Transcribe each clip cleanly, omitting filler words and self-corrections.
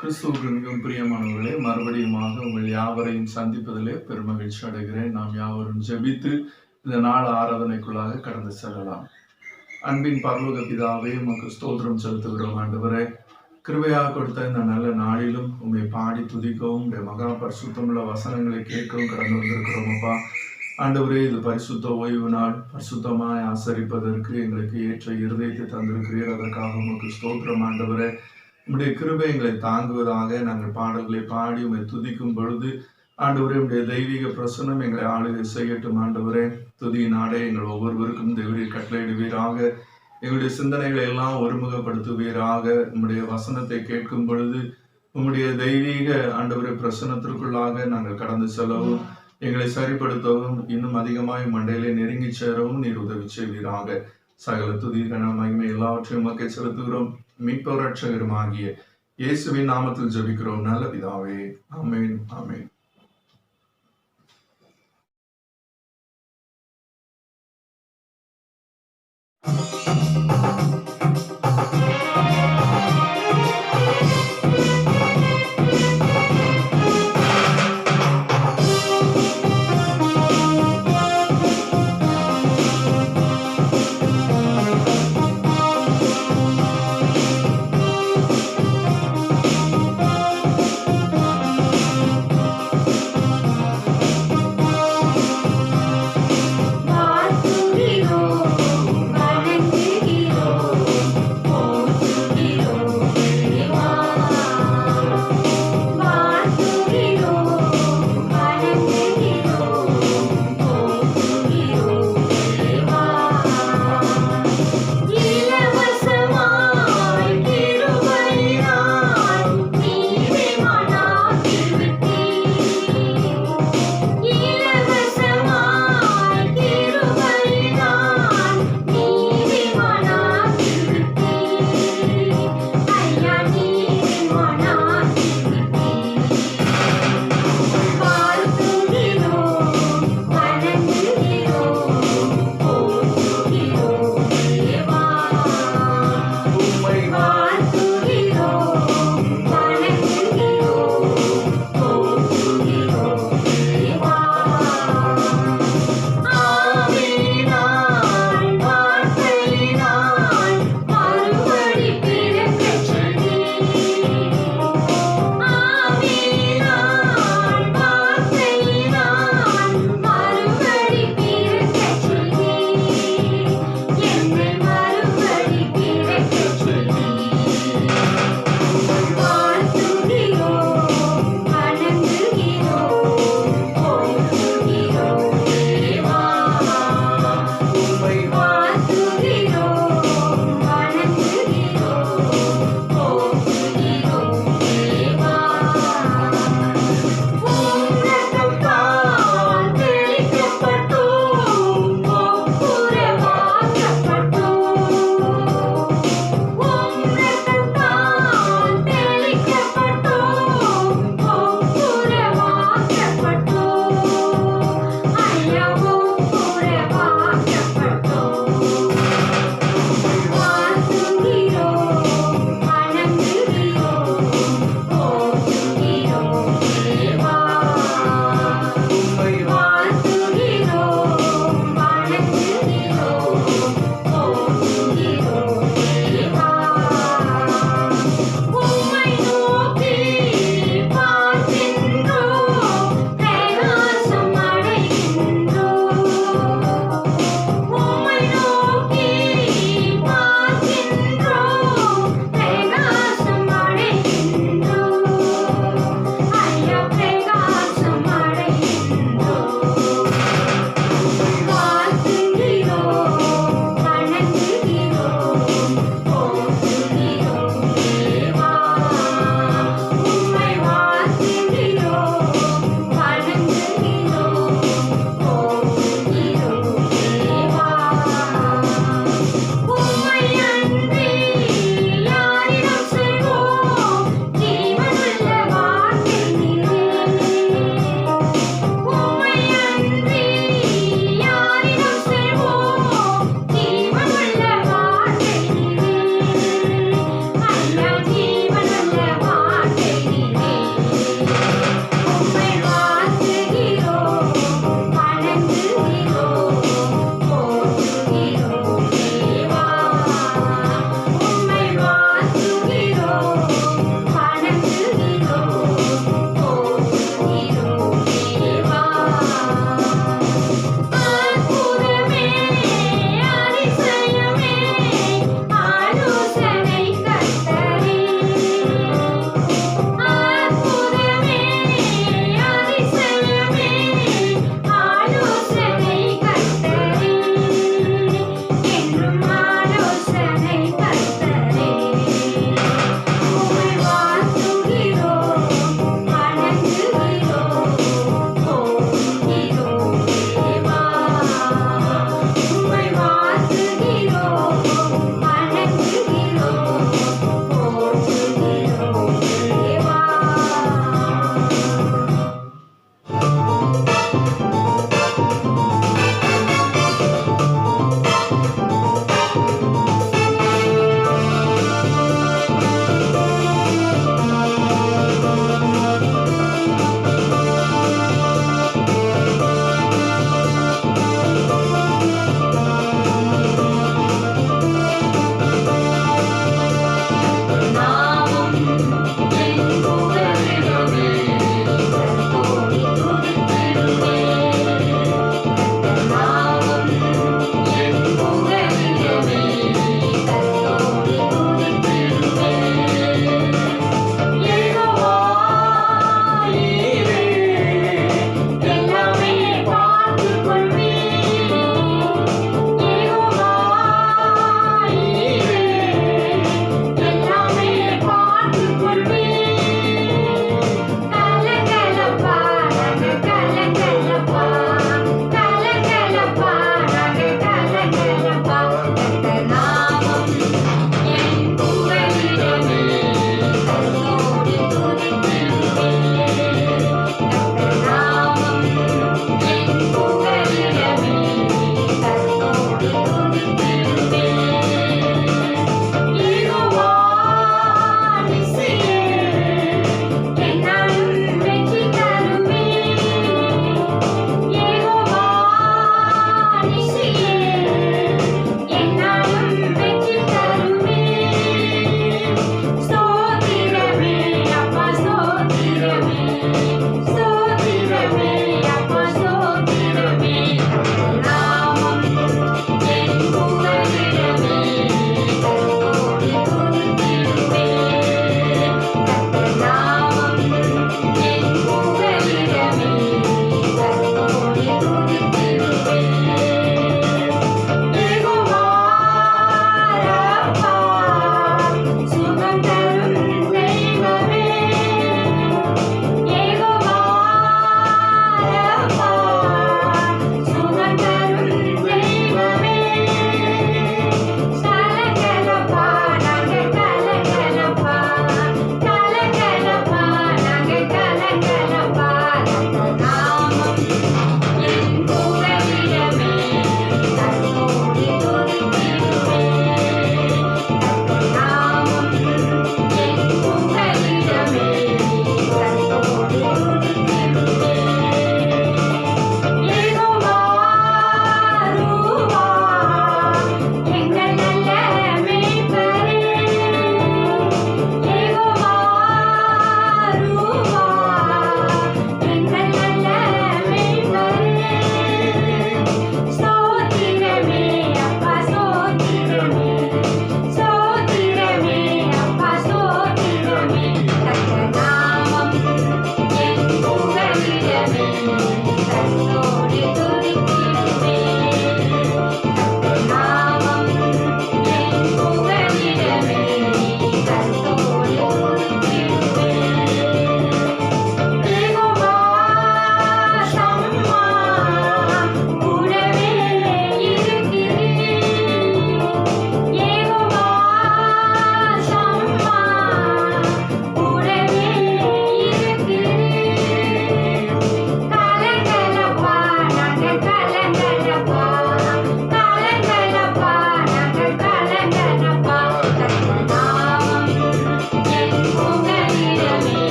கிறிஸ்துவுக்கு மிகவும் பிரியமானவர்களே, மறுபடியுமாக உங்கள் யாவரையும் சந்திப்பதிலே பெருமகிழ்ச்சி அடைகிறேன். நாம் யாவரும் ஜெபித்து இந்த நாள் ஆராதனைக்குள்ளாக கடந்து செல்லலாம். அன்பின் பரலோக பிதாவே, உமக்கு ஸ்தோத்திரம் செலுத்துகிறோம். ஆண்டவரே, கிருபையாக கொடுத்த இந்த நல்ல நாளிலும் உண்மை பாடி துதிக்கவும் உடைய மகா பரிசுத்தமுள்ள வசனங்களை கேட்கவும் கடந்து வந்திருக்கிறோம். அப்பா ஆண்டவரே, இது பரிசுத்த ஓய்வு நாள், பரிசுத்தமாய் ஆசரிப்பதற்கு எங்களுக்கு ஏற்ற இருதயத்தை தந்திருக்கிறீர். அதற்காக உமக்கு ஸ்தோத்திரம். ஆண்டவரே, உம்முடைய கிருபை எங்களை தாங்குவதாக. நாங்கள் பாடல்களை பாடி உம்மை துதிக்கும் பொழுது ஆண்டவரே, உடைய தெய்வீக பிரசன்னம் எங்களை ஆளுகை செய்யட்டும். ஆண்டவரே, துதியின் நாடே எங்கள் ஒவ்வொருவருக்கும் தேவரை கட்டளையிடுவீராக. எங்களுடைய சிந்தனைகளை எல்லாம் ஒருமுகப்படுத்துவீராக. உம்முடைய வசனத்தை கேட்கும் பொழுது உம்முடைய தெய்வீக ஆண்டவரை பிரசன்னத்திற்குள்ளாக நாங்கள் கடந்து செல்லவும், எங்களை சரிப்படுத்தவும், இன்னும் அதிகமாய் மண்டையிலே நெருங்கி சேரவும் நீர் உதவி செய்வீராக. சகல துதி கன மகிமை எல்லாவற்றையும் உமக்கே செலுத்துகிறோம். மீட்பர் ரட்சகருமாகிய இயேசுவின் நாமத்தில் ஜெபிக்கிறோம் நல்ல பிதாவே. ஆமென், ஆமென். வாழ்த்துகிறோம், வணங்குகிறோம்.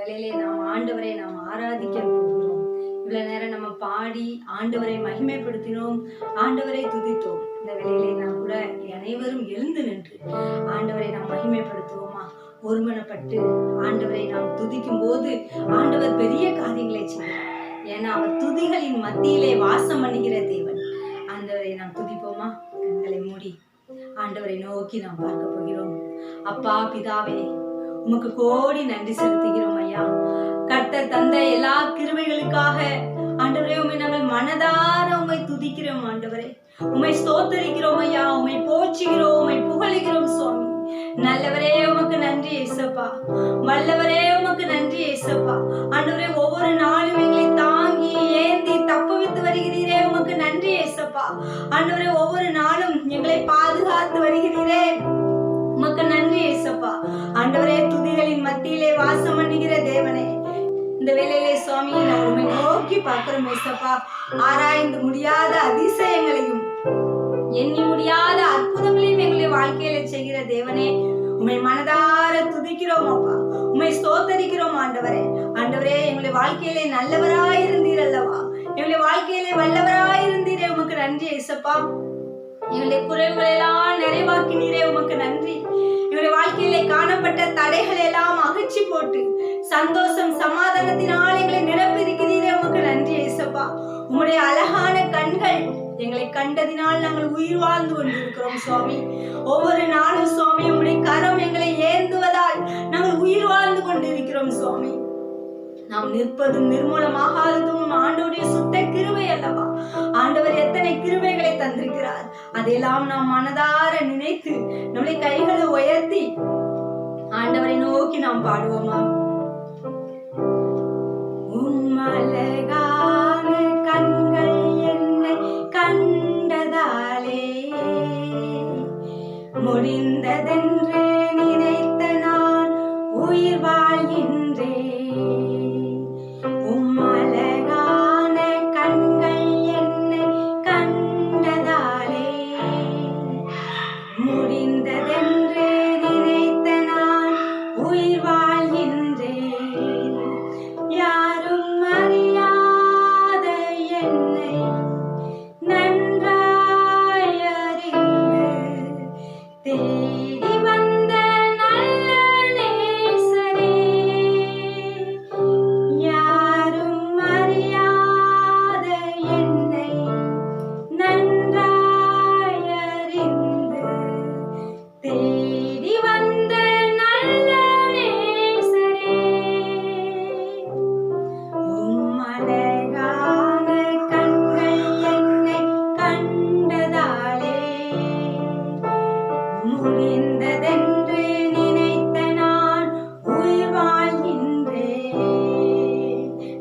வேளையிலே நாம் ஆண்டவரை நாம் ஆராதிக்க போகிறோம். இவ்வளவு நேரம் நம்ம பாடி ஆண்டவரை மகிமைப்படுத்தினோம், ஆண்டவரை துதித்தோம். இந்த வேளையிலே நாம் கூட அனைவரும் எழுந்து நின்று ஆண்டவரை நாம் மகிமைப்படுத்துவோமா? ஒருமனப்பட்டு ஆண்டவரை நாம் துதிக்கும் போது ஆண்டவர் பெரிய காரியங்களை செய்வார். ஏன்னா அவர் துதிகளின் மத்தியிலே வாசம் பண்ணுகிற தேவன். ஆண்டவரை நாம் துதிப்போமா? கண்களை மூடி ஆண்டவரை நோக்கி நாம் பார்க்க போகிறோம். அப்பா பிதாவே, உமக்கு கோடி நன்றி செலுத்துகிறோம் ஐயா. கர்த்தர் தந்த எல்லா கிருபைகளுக்காக ஆண்டவரே உம்மை நாங்கள் மனதார உம்மை துதிக்கிறோம். ஆண்டவரே உம்மை ஸ்தோத்தரிக்கிறோம் ஐயா, உம்மை போற்றுகிறோம், உம்மை புகழுகிறோம் சுவாமி. நல்லவரே உமக்கு நன்றி ஏசப்பா, வல்லவரே உமக்கு நன்றி ஏசப்பா. ஆண்டவரே ஒவ்வொரு நாளும் எங்களை தாங்கி ஏந்தி தப்புவித்து வருகிறீரே, உமக்கு நன்றி ஏசப்பா. ஆண்டவரே ஒவ்வொரு நாளும் எங்களை பாதுகாத்து வருகிறீரே, உமக்கு நன்றி ஏசப்பா. ஆண்டவரே துதிகளின் மத்தியிலே வாசம் பண்ணுகிற தேவனே, இந்த வேளையிலே சுவாமி நான் உம்மை நோக்கி பார்க்கிறோம் ஏசப்பா. ஆராய்ந்து முடியாத அதிசயங்களையும் எண்ணி முடியாத அற்புதங்களையும் எங்களுடைய வாழ்க்கையில செய்கிற தேவனே, உம்மை மனதார துதிக்கிறோம் அப்பா, உம்மை ஸ்தோத்தரிக்கிறோம் ஆண்டவரே. ஆண்டவரே எங்களுடைய வாழ்க்கையிலே நல்லவராயிருந்தீர் அல்லவா, எங்களுடைய வாழ்க்கையிலே வல்லவராயிருந்தீரே, உமக்கு நன்றி ஏசப்பா. எங்களுடைய குறைவுகள் எல்லாம் நிறைவாக்கினீரே, உமக்கு நன்றி. எங்களுடைய வாழ்க்கையிலே காணப்பட்ட தடைகள் எல்லாம் அகற்றி போட்டு சந்தோஷம் சமாதானத்தினால் எங்களை நிரப்பியிருக்கிறீரே, உமக்கு நன்றி ஏசப்பா. உம்முடைய அழகான கண்கள் எங்களை கண்டதினால் நாங்கள் உயிர் வாழ்ந்து கொண்டிருக்கிறோம் சுவாமி. ஒவ்வொரு நாளும் சுவாமி உம்முடைய கரம் எங்களை ஏந்துவதால் நாங்கள் உயிர் வாழ்ந்து கொண்டிருக்கிறோம் சுவாமி. நாம் நிற்பதும் நிர்மூலமாகாததும் ஆண்டவருடைய சுத்த கிருபை அல்லவா. ஆண்டவர் எத்தனை கிருபைகளை தந்திருக்கிறார், அதையெல்லாம் நாம் மனதார நினைத்து நம்முடைய கைகளை உயர்த்தி ஆண்டவரை நோக்கி நாம் பாடுவோமா? உம்மழகான கண்கள் என்னை கண்டதாலே முடிந்ததென்று நினைத்த நான் உயிர் வாழ்கின்றேன். உம்மழகான கண்கள் என்னை கண்டதாலே முடிந்ததென்று நினைத்த நான் உயிர் வாழ்கின்றேன். யாரும் அறியாத என்னை நன்றாய் அறிந்து தேடி வந்த நல்ல நேசரே, யாரும் அறியாத என்னை நன்றாய் அறிந்து தேடி வந்த நல்ல நேசரே, உம்மழகான கண்கள் என்னை கண்டதாலே முடிந்ததென்று நினைத்த நான் உயிர் வாழ்கின்றேன்.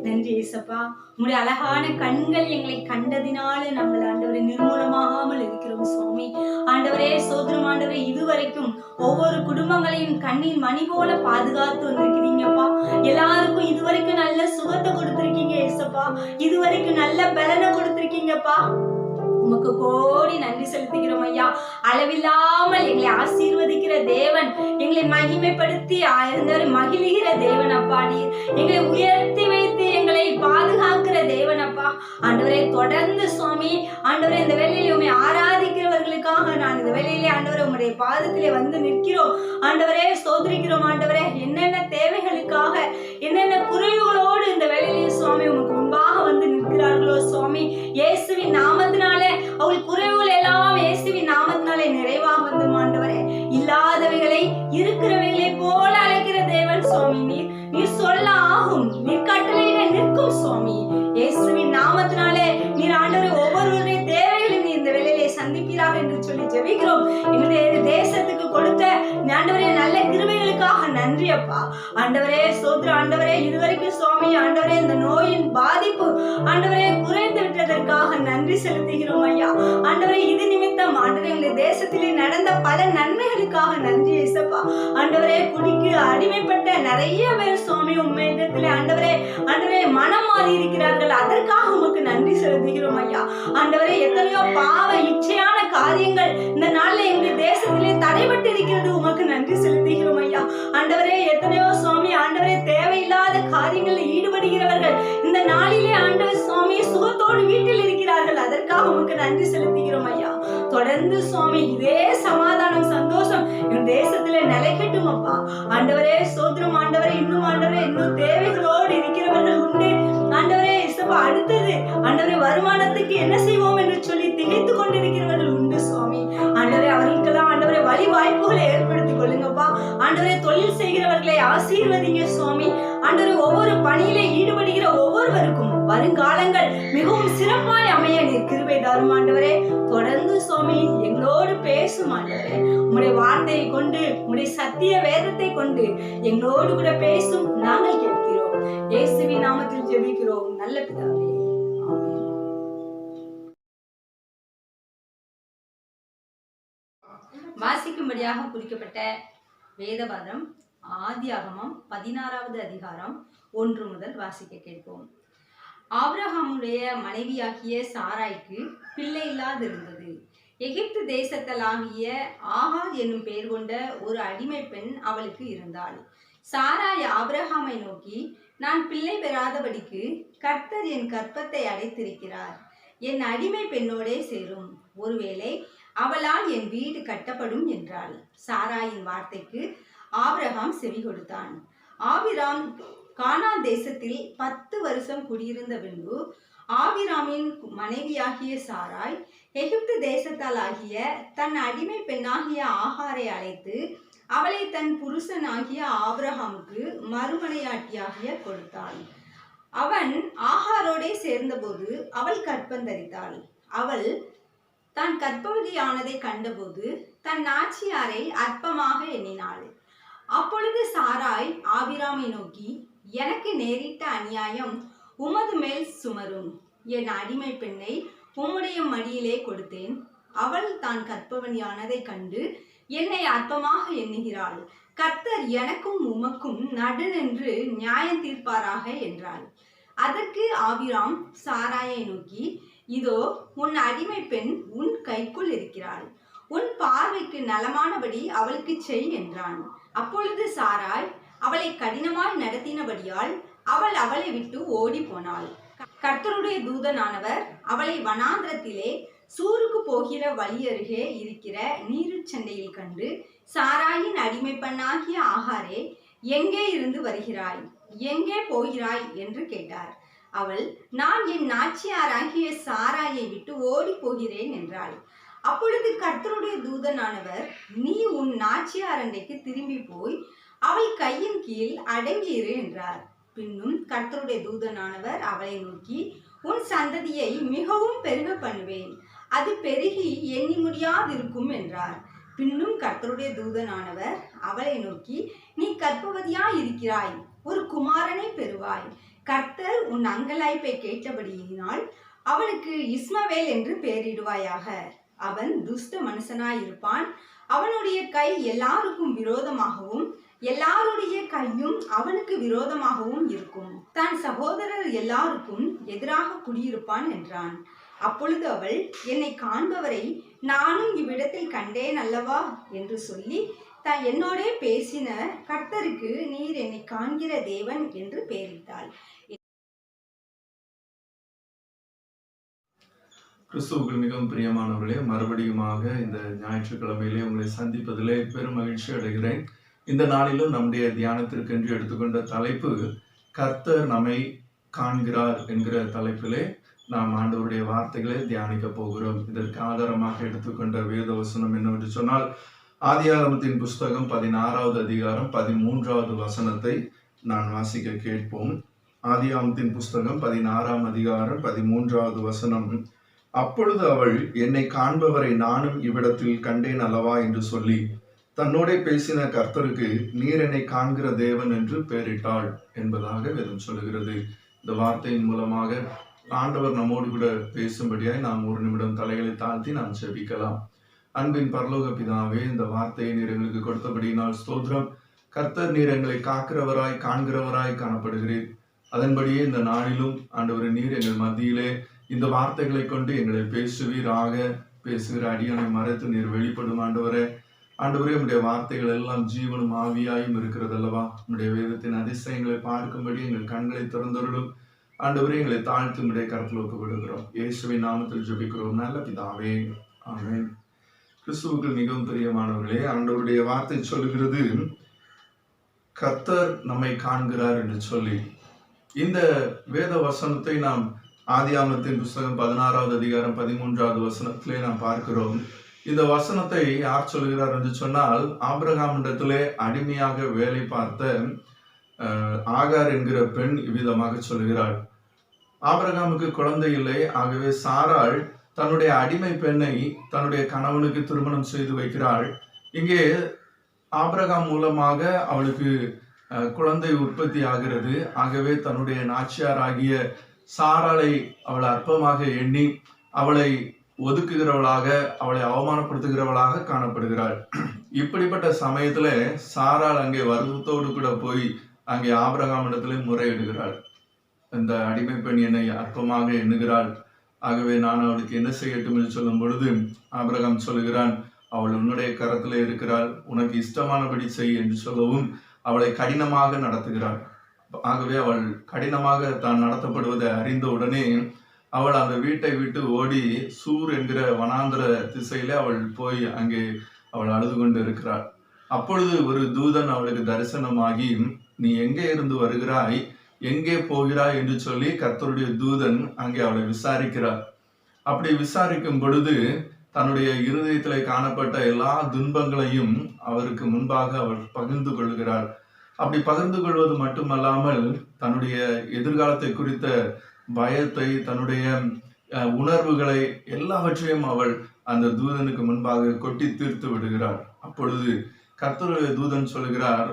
நன்றி ஏசப்பா. உம்முடைய அழகான கண்கள் எங்களை கண்டதினால நாங்கள் ஆண்டவரை நிர்மூலமாகாமல் இருக்கிறோம் சுவாமி. ஆண்டவரே சோதரம் ஆண்டவரே, இதுவரைக்கும் ஒவ்வொரு குடும்பங்களையும் கண்ணின் மணி போல பாதுகாத்து வந்திருக்கிறீங்கப்பா. எல்லாருக்கும் இதுவரைக்கும் நல்ல சுகத்தை கொடுத்திருக்கீங்க ஏசப்பா, இதுவரைக்கும் நல்ல பலனை கொடுத்திருக்கீங்கப்பா. உமக்கு கோடி நன்றி செலுத்துகிறோம் ஐயா. அளவில்லாமல் எங்களை ஆசீர்வதிக்கிற தேவன், எங்களை மகிமைப்படுத்தி மகிழ்கிற தேவன் அப்பா. நீர் எங்களை உயர்த்தி வைத்து எங்களை பாதுகாக்கிற தேவன் அப்பா. ஆண்டவரே தொடர்ந்து சுவாமி ஆண்டவரே இந்த வேளையிலே உம்மை ஆராதிக்கிறவர்களுக்காக நான் இந்த வேளையிலே ஆண்டவரே உம்முடைய பாதத்திலே வந்து நிற்கிறோம் ஆண்டவரே. ஸ்தோத்திரிக்கிறோம் ஆண்டவரே. என்னென்ன தேவைகளுக்காக என்னென்ன குறைவுகளோடு இந்த வேளையிலே சுவாமி உமக்கு முன்பாக வந்து நிற்கிறார்களோ சுவாமி, இயேசுவின் நாமத்தினாலே அவள் குறைவுகள் எல்லாம் இயேசுவின் நாமத்தினாலே நிறைவாக வந்து ஆண்டவரே. இல்லாதவைகளை இருக்கிறவைகளை போல அழைக்கிற தேவன் சுவாமி. நீர் சொல்ல ஆகும், நீர் கட்டளையிட நிற்கும் சுவாமி. இயேசுவின் நாமத்தினாலே நீர் ஆண்டவரே ஒவ்வொருவருடைய தேவைகளை நீர் இந்த வேளையிலே சந்திப்பீராக என்று சொல்லி ஜெபிக்கிறோம். எங்களுடைய தேசத்துக்கு கொடுத்த ஆண்டவரே நல்ல கிருபைகளுக்காக நன்றி அப்பா. ஆண்டவரே ஸ்தோத்திர ஆண்டவரே. இதுவரைக்கும் சுவாமி ஆண்டவரே இந்த நோயின் பாதிப்பு ஆண்டவரே குறைந்து விட்டதற்காக நன்றி செலுத்துகிறோம் ஐயா. ஆண்டவரே இது நிமித்தம் ஆண்டவரே எங்களுடைய தேசத்திலே நடந்த பல நன்மைகளுக்காக நன்றி ஏசப்பா. ஆண்டவரே குடிக்கு அடிமைப்பட்ட நிறைய பேர் சுவாமி உண்மையிடத்திலே ஆண்டவரே ஆண்டவரே மனம் மாறி இருக்கிறார்கள், அதற்காக உமக்கு நன்றி செலுத்துகிறோம் ஐயா. ஆண்டவரே எத்தனையோ பாவ இச்சையான காரியங்கள் இந்த நாளில் எங்களுடைய தேசத்திலே தடைபட்டு இருக்கிறது, உமக்கு நன்றி செலுத்துகிறோம் ஐயா. ஆண்டவரே எத்தனையோ சுவாமி ஆண்டவரே தேவையில்லாத அதற்காக உமக்கு நன்றி செலுத்துகிறோம் ஐயா. தொடர்ந்து சுவாமி இதே சமாதானம் சந்தோஷம் என் தேசத்திலே நிலைக்கட்டும் அப்பா. ஆண்டவரே ஸ்தோத்திரம் ஆண்டவரே. இன்னும் தேவைகளோடு இருக்கிறவர்கள் உண்டு ஆண்டவரே. இசப்பா அடுத்தது ஆண்டவரே வருமானத்துக்கு என்ன செய்வோம் என்று சொல்லி திகைத்து கொண்டிருக்கிறவர்கள் உண்டு சுவாமி. ஆண்டவரே அவர்களுக்கெல்லாம் ஆண்டவரே வழி வாய்ப்புகளை ஏற்படுத்திக் கொள்ளுங்கப்பா. ஆண்டவரே தொழில் செய்கிறவர்களை ஆசீர்வதிங்க சுவாமி. ஆண்டவரே ஒவ்வொரு பணியிலே ஈடுபடுகிற ஒவ்வொருவருக்கும் வருங்காலங்கள் மிகவும் சிறப்பாய் அமைய நீர் கிருபை தாரும் ஆண்டவரே. தொடர்ந்து சுவாமி எங்களோடு பேசும் ஆண்டவரே. உம்முடைய வார்த்தையை கொண்டு உம்முடைய சத்திய வேதத்தை கொண்டு எங்களோடு கூட பேசும். நாங்கள் கேட்கிறோம். இயேசுவின் நாமத்தில் ஜெபிக்கிறோம் நல்ல பிதாவே. ஆமென். வாசிக்கும்படியாக குறிக்கப்பட்ட வேதபாதம் ஆதியாகமம் 16வது அதிகாரம் 1 முதல் வாசிக்க கேட்போம். ஆபிரகாமுடைய மனைவியாகிய சாராய்க்கு பிள்ளை இல்லாதிருந்தது. எகிப்து தேசத்தலாகிய ஆகார் என்னும் பெயர் கொண்ட ஒரு அடிமை பெண் அவளுக்கு இருந்தாள். சாராய் ஆபிரகாமை நோக்கி, நான் பிள்ளை பெறாதபடிக்கு கர்த்தர் என் கற்பத்தை அடைத்திருக்கிறார். என் அடிமை பெண்ணோடே சேரும். ஒருவேளை அவளால் என் வீடு கட்டப்படும் என்றாள். சாராயின் வார்த்தைக்கு ஆபிரகாம் செவி கொடுத்தான். ஆபிராம் கானான் தேசத்தில் 10 வருஷம் குடியிருந்த பின்பு ஆபிராமின் மனைவியாகிய சாராய் எகிப்து தேசத்தாலாகிய தன் அடிமை பெண்ணாகிய ஆகாரை அழைத்து அவளை தன் புருஷனாகிய ஆபிரகாமுக்கு மறுமனையாட்டியாகிய கொடுத்தாள். அவன் ஆகாரோடே சேர்ந்தபோது அவள் கற்பந்தரித்தாள். அவள் தான் கர்ப்பவதியானதை கண்டபோது தன் நாச்சியாரை அற்பமாக எண்ணினாள். அப்பொழுது சாராய் ஆபிராமை நோக்கி, எனக்கு நேரிட்ட அநியாயம் உமது மேல் சுமரும். என் அடிமை பெண்ணை உம்முடைய மடியிலே கொடுத்தேன். அவள் தான் கற்பவதியானதை கண்டு என்னை அற்பமாக எண்ணுகிறாள். கர்த்தர் எனக்கும் உமக்கும் நடுநின்று நியாயம் தீர்ப்பாராக என்றாள். அதற்கு ஆபிராம் சாராயை நோக்கி, இதோ உன் அடிமை பெண் உன் கைக்குள் இருக்கிறாள். உன் பார்வைக்கு நலமானபடி அவளுக்கு செய் என்றான். அப்பொழுது சாராய் அவளை கடினமாய் நடத்தினபடியால் அவள் அவளை விட்டு ஓடி போனாள். கர்த்தருடைய தூதனானவர் அவளை வனாந்திரத்திலே சூருக்கு போகிற வழி அருகே இருக்கிற நீருச்சண்டையில் கண்டு, சாராயின் அடிமை பெண்ணாகிய ஆகாரே, எங்கே இருந்து வருகிறாய், எங்கே போகிறாய் என்று கேட்டார். அவள், நான் என் நாச்சியாராகிய சாராயை விட்டு ஓடி போகிறேன் என்றாள். அப்பொழுது கர்த்தருடைய தூதனானவர், நீ உன் நாச்சியாரண்டைக்கு திரும்பி போய் அவள் கையின் கீழ் அடங்கியிரு என்றார். பின்னும் கர்த்தருடைய தூதனானவர் அவளை நோக்கி, உன் சந்ததியை மிகவும் பெருக பண்ணுவேன், அது பெருகி எண்ணி முடியாதிருக்கும் என்றார். பின்னும் கர்த்தருடைய தூதனானவர் அவளை நோக்கி, நீ கர்ப்பவதியாய் இருக்கிறாய், ஒரு குமாரனை பெறுவாய். கர்த்தர் உன் அங்கலாய்ப்பை கேட்டபடியினால் அவனுக்கு இஸ்மவேல் என்று பெயரிடுவாயாக. அவன் துஷ்ட மனுஷனாயிருப்பான். அவனுடைய கை எல்லாருக்கும் விரோதமாகவும் எல்லாருடைய கையும் அவனுக்கு விரோதமாகவும் இருக்கும். தன் சகோதரர் எல்லாருக்கும் எதிராக குடியிருப்பான் என்றான். அப்பொழுது அவள், என்னை காண்பவரை நானும் இவ்விடத்தில் கண்டேன் அல்லவா என்று சொல்லி என்னோடே பேசின கர்த்தருக்கு நீர் என்னை காண்கிற தேவன் என்று பெயரிட்டாள். கிறிஸ்துவுக்கு மிகவும் பிரியமானவர்களே, மறுபடியுமாக இந்த ஞாயிற்றுக்கிழமையிலே உங்களை சந்திப்பதிலே பெரும் மகிழ்ச்சி அடைகிறேன். இந்த நாளிலும் நம்முடைய தியானத்திற்கென்று எடுத்துக்கொண்ட தலைப்பு கர்த்தர் நம்மை காண்கிறார் என்கிற தலைப்பிலே நாம் ஆண்டவருடைய வார்த்தைகளை தியானிக்க போகிறோம். இதற்கு ஆதாரமாக எடுத்துக்கொண்ட வேத வசனம் என்னவென்று சொன்னால், ஆதியாகமத்தின் புஸ்தகம் 16வது அதிகாரம் 13வது வசனத்தை நான் வாசிக்க கேட்போம். ஆதியாகமத்தின் புஸ்தகம் 16ஆம் அதிகாரம் 13வது வசனம், அப்பொழுது அவள், என்னை காண்பவரை நானும் இவ்விடத்தில் கண்டேன் அல்லவா என்று சொல்லி தன்னோடே பேசின கர்த்தருக்கு நீர் என்னை காண்கிற தேவன் என்று பெயரிட்டாள் என்பதாக வேதம் சொல்லுகிறது. இந்த வார்த்தையின் மூலமாக ஆண்டவர் நம்மோடு கூட பேசும்படியாய் நாம் ஒரு நிமிடம் தலைகளை தாழ்த்தி நாம் ஜெபிக்கலாம். அன்பின் பரலோக பிதாவே, இந்த வார்த்தையை நீர் எங்களுக்கு கொடுத்தபடியினால் ஸ்தோத்திரம். கர்த்தர் நீர் எங்களை காக்கிறவராய் காண்கிறவராய் காணப்படுகிறீர். அதன்படியே இந்த நாளிலும் ஆண்டவரே நீர் எங்கள் மத்தியிலே இந்த வார்த்தைகளை கொண்டு எங்களை பேசுவீராக. பேசுகிற அடியானை மறைத்து நீர் வெளிப்படும் ஆண்டவரே. ஆண்டவரே, உடைய வார்த்தைகள் எல்லாம் ஜீவனும் ஆவியாயும் இருக்கிறது அல்லவா. உடைய வேதத்தின் அதிசயங்களை பார்க்கும்படி எங்கள் கண்களை திறந்தருளும். ஆண்டவரே, எங்களை தாழ்த்தி உங்களுடைய கருத்தில் ஒப்பு விடுகிறோம். இயேசுவின் நாமத்தில் ஜெபிக்கிறோம் நல்ல பிதாவே, ஆமென். கிறிஸ்துவுக்குள் மிகவும் பிரியமானவர்களே, ஆண்டவருடைய வார்த்தை சொல்லுகிறது, கர்த்தர் நம்மை காண்கிறார் என்று சொல்லி. இந்த வேத வசனத்தை நாம் ஆதியாகமத்தின் புஸ்தகம் 16வது அதிகாரம் 13வது வசனத்திலே நாம் பார்க்கிறோம். இந்த வசனத்தை யார் சொல்கிறார் என்று சொன்னால், ஆபிரகாமிடத்திலே அடிமையாக வேலை பார்த்த ஆகார் என்கிற பெண் இவ்விதமாக சொல்கிறாள். ஆபிரகாமுக்கு குழந்தை இல்லை. ஆகவே சாராள் தன்னுடைய அடிமை பெண்ணை தன்னுடைய கணவனுக்கு திருமணம் செய்து வைக்கிறாள். இங்கே ஆபிரகாம் மூலமாக அவளுக்கு குழந்தை உற்பத்தி ஆகிறது. ஆகவே தன்னுடைய நாச்சியாராகிய சாராளை அவள் அற்பமாக எண்ணி அவளை ஒதுக்குகிறவளாக, அவளை அவமானப்படுத்துகிறவளாக காணப்படுகிறாள். இப்படிப்பட்ட சமயத்துல சாராள் அங்கே வருத்தத்தோடு கூட போய் அங்கே ஆபிரகாமிடத்திலே முறையிடுகிறாள். இந்த அடிமை பெண் என்னை அற்பமாக எண்ணுகிறாள், ஆகவே நான் அவளுக்கு என்ன செய்யட்டும் என்று சொல்லும் பொழுது ஆபிரகாம் சொல்லுகிறான், அவள் உன்னுடைய கரத்திலே இருக்கிறாள், உனக்கு இஷ்டமானபடி செய் என்று சொல்லவும் அவளை கடினமாக நடத்துகிறாள். ஆகவே அவள் கடினமாக தான் நடத்தப்படுவதை அறிந்த உடனே அவள் அந்த வீட்டை விட்டு ஓடி சூர் என்கிற வனாந்திர திசையில அவள் போய் அங்கே அவள் அழுது கொண்டு இருக்கிறாள். அப்பொழுது ஒரு தூதன் அவளுக்கு தரிசனமாகி, நீ எங்கே இருந்து வருகிறாய், எங்கே போகிறாய் என்று சொல்லி கர்த்தருடைய தூதன் அங்கே அவளை விசாரிக்கிறார். அப்படி விசாரிக்கும் பொழுது தன்னுடைய இருதயத்திலே காணப்பட்ட எல்லா துன்பங்களையும் அவருக்கு முன்பாக அவள் பகிர்ந்து கொள்கிறாள். அப்படி பகிர்ந்து கொள்வது மட்டுமல்லாமல் தன்னுடைய எதிர்காலத்தை குறித்த பயத்தை, தன்னுடைய உணர்வுகளை எல்லாவற்றையும் அவள் அந்த தூதனுக்கு முன்பாக கொட்டி தீர்த்து விடுகிறார். அப்பொழுது கர்த்தருடைய தூதன் சொல்கிறார்,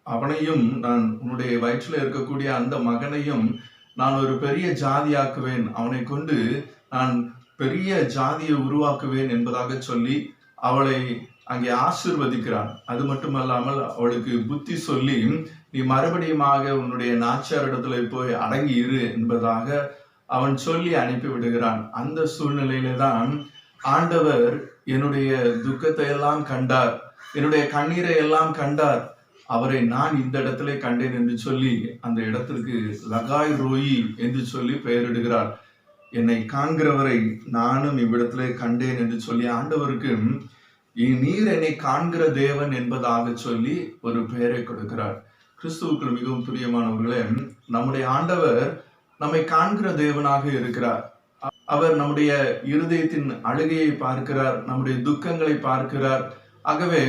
அவனையும் நான் உன்னுடைய வயிற்றில் இருக்கக்கூடிய அந்த மகனையும் நான் ஒரு பெரிய ஜாதியாக்குவேன், அவனை கொண்டு நான் பெரிய ஜாதியை உருவாக்குவேன் என்பதாக சொல்லி அவளை அங்கே ஆசீர்வதிக்கிறான். அது மட்டுமல்லாமல் அவளுக்கு புத்தி சொல்லி, நீ மறுபடியுமாக உன்னுடைய நாச்சியாரிடத்துல போய் அடங்கி இரு என்பதாக அவன் சொல்லி அனுப்பி விடுகிறான். அந்த சூழ்நிலையில தான் ஆண்டவர் என்னுடைய துக்கத்தை எல்லாம் கண்டார், என்னுடைய கண்ணீரை எல்லாம் கண்டார், அவரை நான் இந்த இடத்திலே கண்டேன் என்று சொல்லி அந்த இடத்திற்கு லகாய் ரோயி என்று சொல்லி பெயரிடுகிறார். என்னை காண்கிறவரை நானும் இவ்விடத்திலே கண்டேன் என்று சொல்லி ஆண்டவருக்கு நீர் என்னை காண்கிற தேவன் என்பதாக சொல்லி ஒரு பெயரை கொடுக்கிறார். கிறிஸ்துவுக்குள் மிகவும் பிரியமானவர்களே, நம்முடைய ஆண்டவர் நம்மை காண்கிற தேவனாக இருக்கிறார். அவர் நம்முடைய இருதயத்தின் அழுகையை பார்க்கிறார், நம்முடைய துக்கங்களை பார்க்கிறார். ஆகவே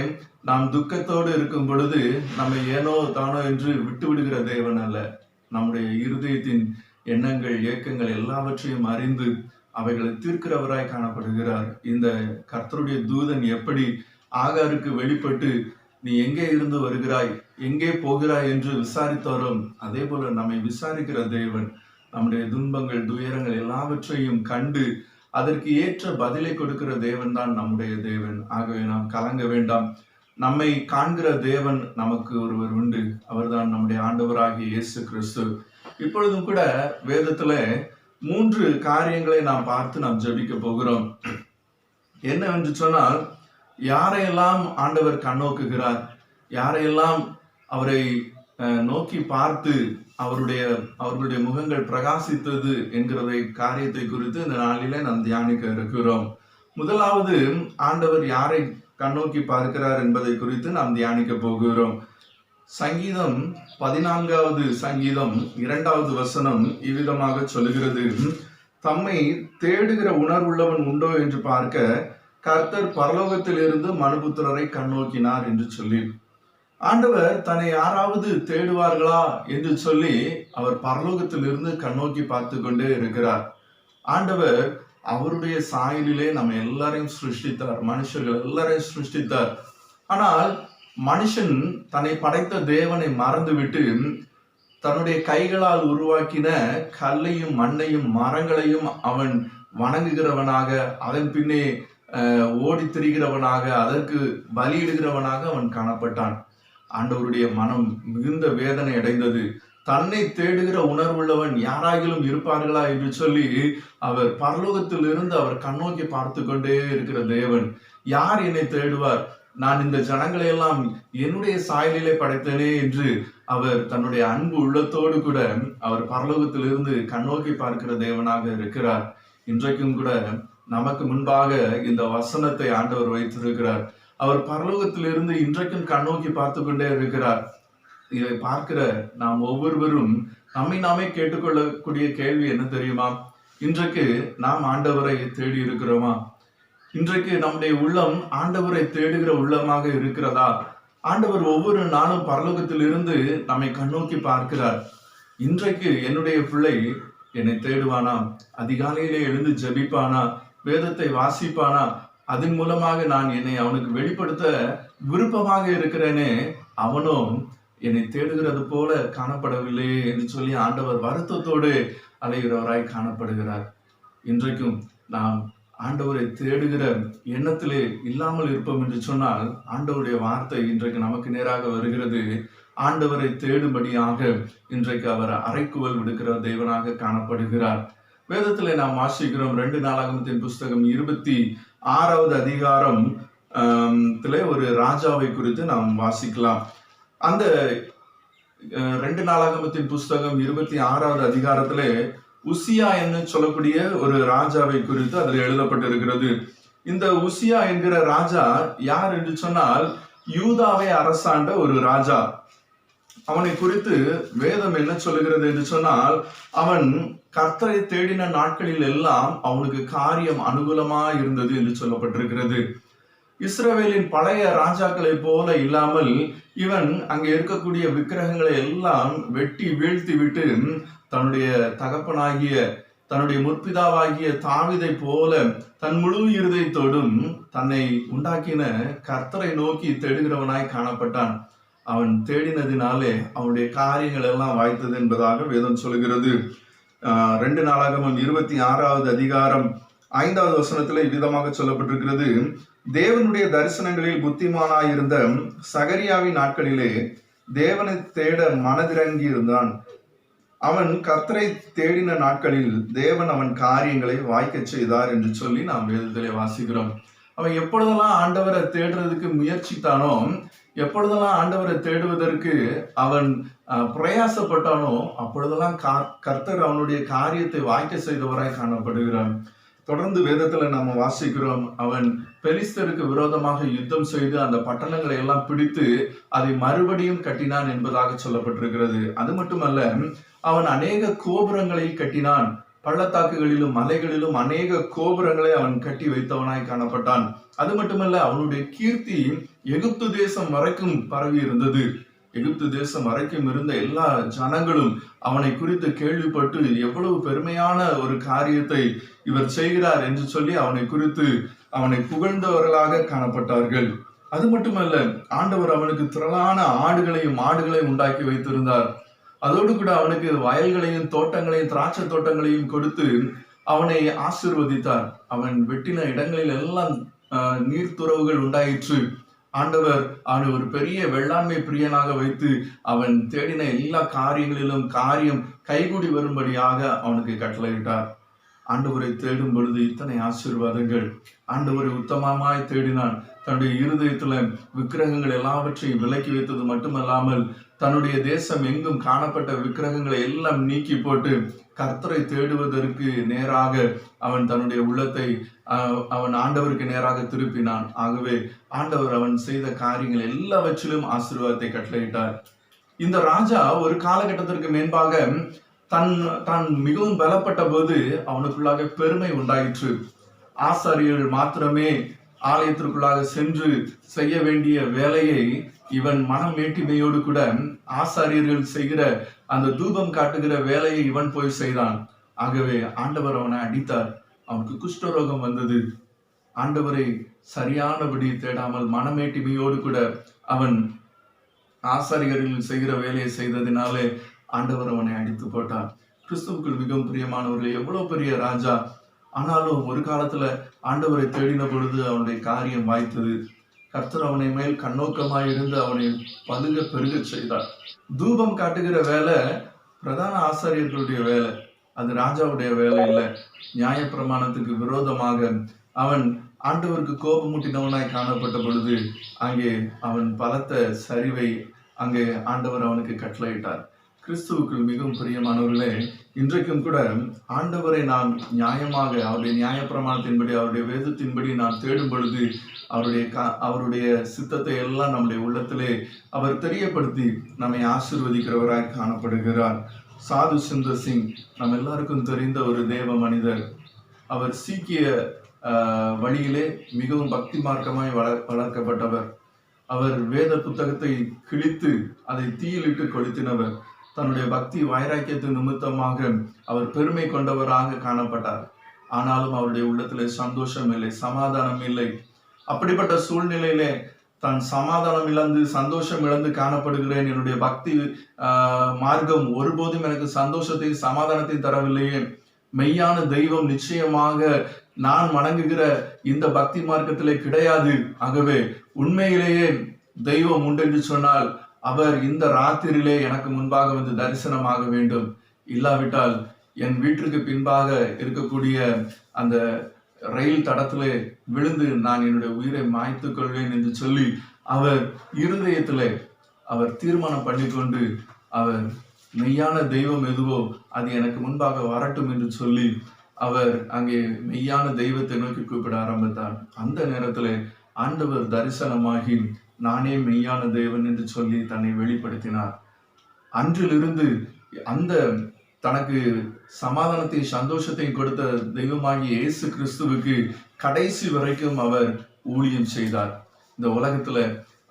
நாம் துக்கத்தோடு இருக்கும் பொழுது நம்மை ஏனோ தானோ என்று விட்டு விடுகிற தேவன் அல்ல. நம்முடைய இருதயத்தின் எண்ணங்கள், ஏக்கங்கள் எல்லாவற்றையும் அறிந்து அவைகளை தீர்க்கிறவராய் காணப்படுகிறார். இந்த கர்த்தருடைய தூதன் எப்படி ஆகாருக்கு வெளிப்பட்டு நீ எங்கே இருந்து வருகிறாய், எங்கே போகிறாய் என்று விசாரித்தோரும், அதே போல நம்மை விசாரிக்கிற தேவன் நம்முடைய துன்பங்கள், துயரங்கள் எல்லாவற்றையும் கண்டு அதற்கு ஏற்ற பதிலை கொடுக்கிற தேவன் தான் நம்முடைய தேவன். ஆகவே நாம் கலங்க வேண்டாம். நம்மை காண்கிற தேவன் நமக்கு ஒருவர் உண்டு, அவர்தான் நம்முடைய ஆண்டவராகிய இயேசு கிறிஸ்து. இப்பொழுதும் கூட வேதத்துல 3 காரியங்களை நாம் பார்த்து நாம் ஜெபிக்க போகிறோம். என்னவென்று சொன்னால், யாரையெல்லாம் ஆண்டவர் கண்ணோக்குகிறார், யாரையெல்லாம் அவரை நோக்கி பார்த்து அவர்களுடைய முகங்கள் பிரகாசித்தது என்கிறதை காரியத்தை குறித்து இந்த நாளிலே நாம் தியானிக்க இருக்கிறோம். முதலாவது, ஆண்டவர் யாரை கண்ணோக்கி பார்க்கிறார் என்பதை குறித்து நாம் தியானிக்க போகிறோம். சங்கீதம் 14வது சங்கீதம் 2வது வசனம் இவ்விதமாக சொல்லுகிறது, தம்மை தேடுகிற உணர்வுள்ளவன் உண்டோ என்று பார்க்க கர்த்தர் பரலோகத்திலிருந்து மனுபுத்திரரை கண்ணோக்கினார் என்று சொல்லி. ஆண்டவர் தன்னை யாராவது தேடுவார்களா என்று சொல்லி அவர் பரலோகத்திலிருந்து கண்ணோக்கி பார்த்து கொண்டே இருக்கிறார். ஆண்டவர் அவருடைய சாயலிலே நம்ம எல்லாரையும் சிருஷ்டித்தார், மனுஷர்கள் எல்லாரையும் சிருஷ்டித்தார். ஆனால் மனுஷன் தன்னை படைத்த தேவனை மறந்துவிட்டு தன்னுடைய கைகளால் உருவாக்கின கல்லையும் மண்ணையும் மரங்களையும் அவன் வணங்குகிறவனாக, அதன் பின்னே ஓடி திரிகிறவனாக, அதற்கு பலியிடுகிறவனாக அவன் காணப்பட்டான். ஆண்டவருடைய மனம் மிகுந்த வேதனை அடைந்தது. தன்னை தேடுகிற உணர்வுள்ளவன் யாராகிலும் இருப்பார்களா என்று சொல்லி அவர் பரலோகத்தில் இருந்து அவர் கண்ணோக்கி பார்த்து கொண்டே இருக்கிற தேவன், யார் என்னை தேடுவார், நான் இந்த ஜனங்களை எல்லாம் என்னுடைய சாயலிலே படைத்தேனே என்று அவர் தன்னுடைய அன்பு உள்ளத்தோடு கூட அவர் பரலோகத்திலிருந்து கண்ணோக்கி பார்க்கிற தேவனாக இருக்கிறார். இன்றைக்கும் கூட நமக்கு முன்பாக இந்த வசனத்தை ஆண்டவர் வைத்திருக்கிறார். அவர் பரலோகத்திலிருந்து இன்றைக்கும் கண்ணோக்கி பார்த்து கொண்டே இருக்கிறார். இதை பார்க்கிற நாம் ஒவ்வொருவரும் நம்மை நாமே கேட்டுக்கொள்ளக்கூடிய கேள்வி என்ன தெரியுமா? இன்றைக்கு நாம் ஆண்டவரை தேடி இருக்கிறோமா? இன்றைக்கு நம்முடைய உள்ளம் ஆண்டவரை தேடுகிற உள்ளமாக இருக்கிறதா? ஆண்டவர் ஒவ்வொரு நாளும் பரலோகத்திலிருந்து நம்மை கண்ணோக்கி பார்க்கிறார். இன்றைக்கு என்னுடைய பிள்ளை என்னை தேடுவானா? அதிகாலையிலே எழுந்து ஜெபிப்பானா? வேதத்தை வாசிப்பானா? அதன் மூலமாக நான் என்னை அவனுக்கு வெளிப்படுத்த விருப்பமாக இருக்கிறேனே, அவனும் என்னை தேடுகிறது போல காணப்படவில்லையே என்று சொல்லி ஆண்டவர் வருத்தத்தோடு அலைகிறவராய் காணப்படுகிறார். இன்றைக்கும் நாம் ஆண்டவரை தேடுகிற எண்ணத்திலே இல்லாமல் இருப்போம் என்று சொன்னால், ஆண்டவருடைய வார்த்தை இன்றைக்கு நமக்கு நேராக வருகிறது. ஆண்டவரை தேடும்படியாக இன்றைக்கு அவர் அறைக்குவல் விடுக்கிற தேவனாக காணப்படுகிறார். வேதத்திலே நாம் வாசிக்கிறோம். 2 நாளாகமத்தின் புஸ்தகம் 26வது அதிகாரம் ஒரு ராஜாவை குறித்து நாம் வாசிக்கலாம். அந்த 2 நாளாகமத்தின் புஸ்தகம் 26வது அதிகாரத்திலே உசியா என்று சொல்லக்கூடிய ஒரு ராஜாவை குறித்து அதில் எழுதப்பட்டிருக்கிறது. இந்த உசியா என்கிற ராஜா யார் என்று சொன்னால், யூதாவை அரசாண்ட ஒரு ராஜா. அவனை குறித்து வேதம் என்ன சொல்லுகிறது என்று சொன்னால், அவன் கர்த்தரை தேடின நாட்களில் எல்லாம் அவனுக்கு காரியம் அனுகூலமா இருந்தது என்று சொல்லப்பட்டிருக்கிறது. இஸ்ரவேலின் பழைய ராஜாக்களை போல இல்லாமல் இவன் அங்கே இருக்கக்கூடிய விக்கிரகங்களை எல்லாம் வெட்டி வீழ்த்தி விட்டு தன்னுடைய தகப்பனாகிய தன்னுடைய முற்பிதாவாகிய தாவீதை போல தன் முழு இருதயத்தோடும் தன்னை உண்டாக்கின கர்த்தரை நோக்கி தேடுகிறவனாய் காணப்பட்டான். அவன் தேடினதினாலே அவனுடைய காரியங்கள் எல்லாம் வாய்த்தது என்பதாக வேதம் சொல்கிறது. 2 நாளாகமம் 26வது அதிகாரம் 5வது வசனத்துல இவ்விதமாக சொல்லப்பட்டிருக்கிறது. தேவனுடைய தரிசனங்களில் புத்திமானாயிருந்த சகரியாவின் நாட்களிலே தேவனை தேட மனதிறங்கி இருந்தான். அவன் கர்த்தரை தேடின நாட்களில் தேவன் அவன் காரியங்களை வாய்க்க செய்தார் என்று சொல்லி நாம் வேதத்திலே வாசிக்கிறோம். அவன் எப்பொழுதெல்லாம் ஆண்டவரை தேடுறதுக்கு முயற்சித்தானோ, எப்பொழுதெல்லாம் ஆண்டவரை தேடுவதற்கு அவன் பிரயாசப்பட்டானோ, அப்பொழுதெல்லாம் கர்த்தர் அவனுடைய காரியத்தை வாய்க்க செய்தவராய் காணப்படுகிறான். தொடர்ந்து வேதத்துல நாம வாசிக்கிறோம். அவன் பெலிஸ்தருக்கு விரோதமாக யுத்தம் செய்து அந்த பட்டணங்களை எல்லாம் பிடித்து அதை மறுபடியும் கட்டினான் என்பதாக சொல்லப்பட்டிருக்கிறது. அது மட்டுமல்ல, அவன் அநேக கோபுரங்களை கட்டினான். பள்ளத்தாக்குகளிலும் மலைகளிலும் அநேக கோபுரங்களை அவன் கட்டி வைத்தவனாய் காணப்பட்டான். அது மட்டுமல்ல, அவனுடைய கீர்த்தி எகிப்து தேசம் வரைக்கும் பரவி இருந்தது. எகிப்து தேசம் வரைக்கும் இருந்த எல்லா ஜனங்களும் அவனை குறித்து கேள்விப்பட்டு எவ்வளவு பெருமையான ஒரு காரியத்தை இவர் செய்கிறார் என்று சொல்லி அவனை குறித்து அவனை புகழ்ந்தவர்களாக காணப்பட்டார்கள். அது மட்டுமல்ல, ஆண்டவர் அவனுக்கு திரளான ஆடுகளையும் மாடுகளையும் உண்டாக்கி வைத்திருந்தார். அதோடு கூட அவனுக்கு வயல்களையும் தோட்டங்களையும் திராட்சை தோட்டங்களையும் கொடுத்து அவனை ஆசீர்வதித்தார். அவன் வெட்டின இடங்களில் எல்லாம் நீர்த்துறவுகள் உண்டாயிற்று. ஆண்டவர் அவனை ஒரு பெரிய வெள்ளாண்மை பிரியனாக வைத்து அவன் தேடின எல்லா காரியங்களிலும் காரியம் கைகூடி வரும்படியாக அவனுக்கு கட்டளையிட்டார். ஆண்டவரை தேடும் பொழுது இத்தனை ஆசீர்வாதங்கள். ஆண்டவரை உத்தமமாய் தேடினான். தன்னுடைய இருதயத்துல விக்கிரகங்கள் எல்லாவற்றையும் விலக்கி வைத்தது மட்டுமல்லாமல் தன்னுடைய தேசம் எங்கும் காணப்பட்ட விக்கிரகங்களை எல்லாம் நீக்கி போட்டு கர்த்தரை தேடுவதற்கு நேராக அவன் தன்னுடைய உள்ளத்தை அவன் ஆண்டவருக்கு நேராக திருப்பினான். ஆகவே ஆண்டவர் அவன் செய்த காரியங்கள் எல்லாவற்றிலும் ஆசீர்வாதத்தை கட்டளையிட்டார். இந்த ராஜா ஒரு காலகட்டத்திற்கு மேன்பாக தான் மிகவும் பலப்பட்ட போது அவனுக்குள்ளாக பெருமை உண்டாயிற்று. ஆசாரியர்கள் மாத்திரமே ஆலயத்திற்குள்ளாக சென்று செய்ய வேண்டிய வேலையை இவன் மனமேட்டிமையோடு கூட ஆசாரியர்கள் செய்கிற அந்த தூபம் காட்டுகிற வேலையை இவன் போய் செய்தான். ஆகவே ஆண்டவர் அவனை அடித்தார். அவனுக்கு குஷ்டரோகம் வந்தது. ஆண்டவரை சரியானபடி தேடாமல் மனமேட்டிமையோடு கூட அவன் ஆசாரியர்கள் செய்கிற வேலையை செய்ததினாலே ஆண்டவர் அவனை அடித்து போட்டார். கிறிஸ்துவுக்குள் மிகவும் பிரியமானவர்கள், எவ்வளவு பெரிய ராஜா, ஆனாலும் ஒரு காலத்துல ஆண்டவரை தேடின பொழுது அவனுடைய காரியம் வாய்த்தது. கர்த்தர் அவனை மேல் கண்ணோக்கமாய் இருந்து அவனை பலுக பெருக செய்தார். தூபம் காட்டுகிற வேலை பிரதான ஆசாரியர்களுடைய வேலை, அது ராஜாவுடைய வேலை இல்லை. நியாயப்பிரமாணத்துக்கு விரோதமாக அவன் ஆண்டவருக்கு கோபமூட்டினவனாய் காணப்பட்ட பொழுது அங்கே அவன் பலத்த சரிவை அங்கே ஆண்டவர் அவனுக்கு கட்டளையிட்டார். கிறிஸ்துவுக்குள் மிகவும் பிரியமானவர்களே, இன்றைக்கும் கூட ஆண்டவரை நாம் நியாயமாக அவருடைய நியாயப்பிரமாணத்தின்படி அவருடைய வேதத்தின்படி நாம் தேடும் பொழுது அவருடைய சித்தத்தை எல்லாம் நம்முடைய உள்ளத்திலே அவர் தெரியப்படுத்தி நம்மை ஆசீர்வதிக்கிறவராய் காணப்படுகிறார். சாது சுந்தர் சிங் நம்ம எல்லாருக்கும் தெரிந்த ஒரு தேவ மனிதர். அவர் சீக்கிய வழியிலே மிகவும் பக்தி மார்க்கமாய் வளர்க்கப்பட்டவர். அவர் வேத புத்தகத்தை கிழித்து அதை தீயிலிட்டு கொளுத்தினவர். தன்னுடைய பக்தி வைராக்கியத்தின் நிமித்தமாக அவர் பெருமை கொண்டவராக காணப்பட்டார். ஆனாலும் அவருடைய உள்ளத்திலே சந்தோஷம் இல்லை, சமாதானம் இல்லை. அப்படிப்பட்ட சூழ்நிலையிலே தான் சமாதானம் இழந்து சந்தோஷம் இழந்து காணப்படுகிறேன், என்னுடைய பக்தி மார்க்கம் ஒருபோதும் எனக்கு சந்தோஷத்தையும் சமாதானத்தையும் தரவில்லையே, மெய்யான தெய்வம் நிச்சயமாக நான் வணங்குகிற இந்த பக்தி மார்க்கத்திலே கிடையாது, ஆகவே உண்மையிலேயே தெய்வம் உண்டென்று சொன்னால் அவர் இந்த ராத்திரியிலே எனக்கு முன்பாக வந்து தரிசனமாக வேண்டும், இல்லாவிட்டால் என் வீட்டிற்கு பின்பாக இருக்கக்கூடிய அந்த ரயில் தடத்திலே விழுந்து நான் என்னுடைய உயிரை மாய்த்துக் கொள்வேன் என்று சொல்லி அவர் இருதயத்திலே அவர் தீர்மானம் பண்ணிக்கொண்டு அவர் மெய்யான தெய்வம் எதுவோ அது எனக்கு முன்பாக வரட்டும் என்று சொல்லி அவர் அங்கே மெய்யான தெய்வத்தை நோக்கி கூப்பிட ஆரம்பித்தார். அந்த நேரத்தில் ஆண்டவர் தரிசனமாகி நானே மெய்யான தேவன் என்று சொல்லி தன்னை வெளிப்படுத்தினார். அன்றிலிருந்து அந்த தனக்கு சமாதானத்தையும் சந்தோஷத்தையும் கொடுத்த தெய்வமாகிய இயேசு கிறிஸ்துவுக்கு கடைசி வரைக்கும் அவர் ஊழியம் செய்தார். இந்த உலகத்துல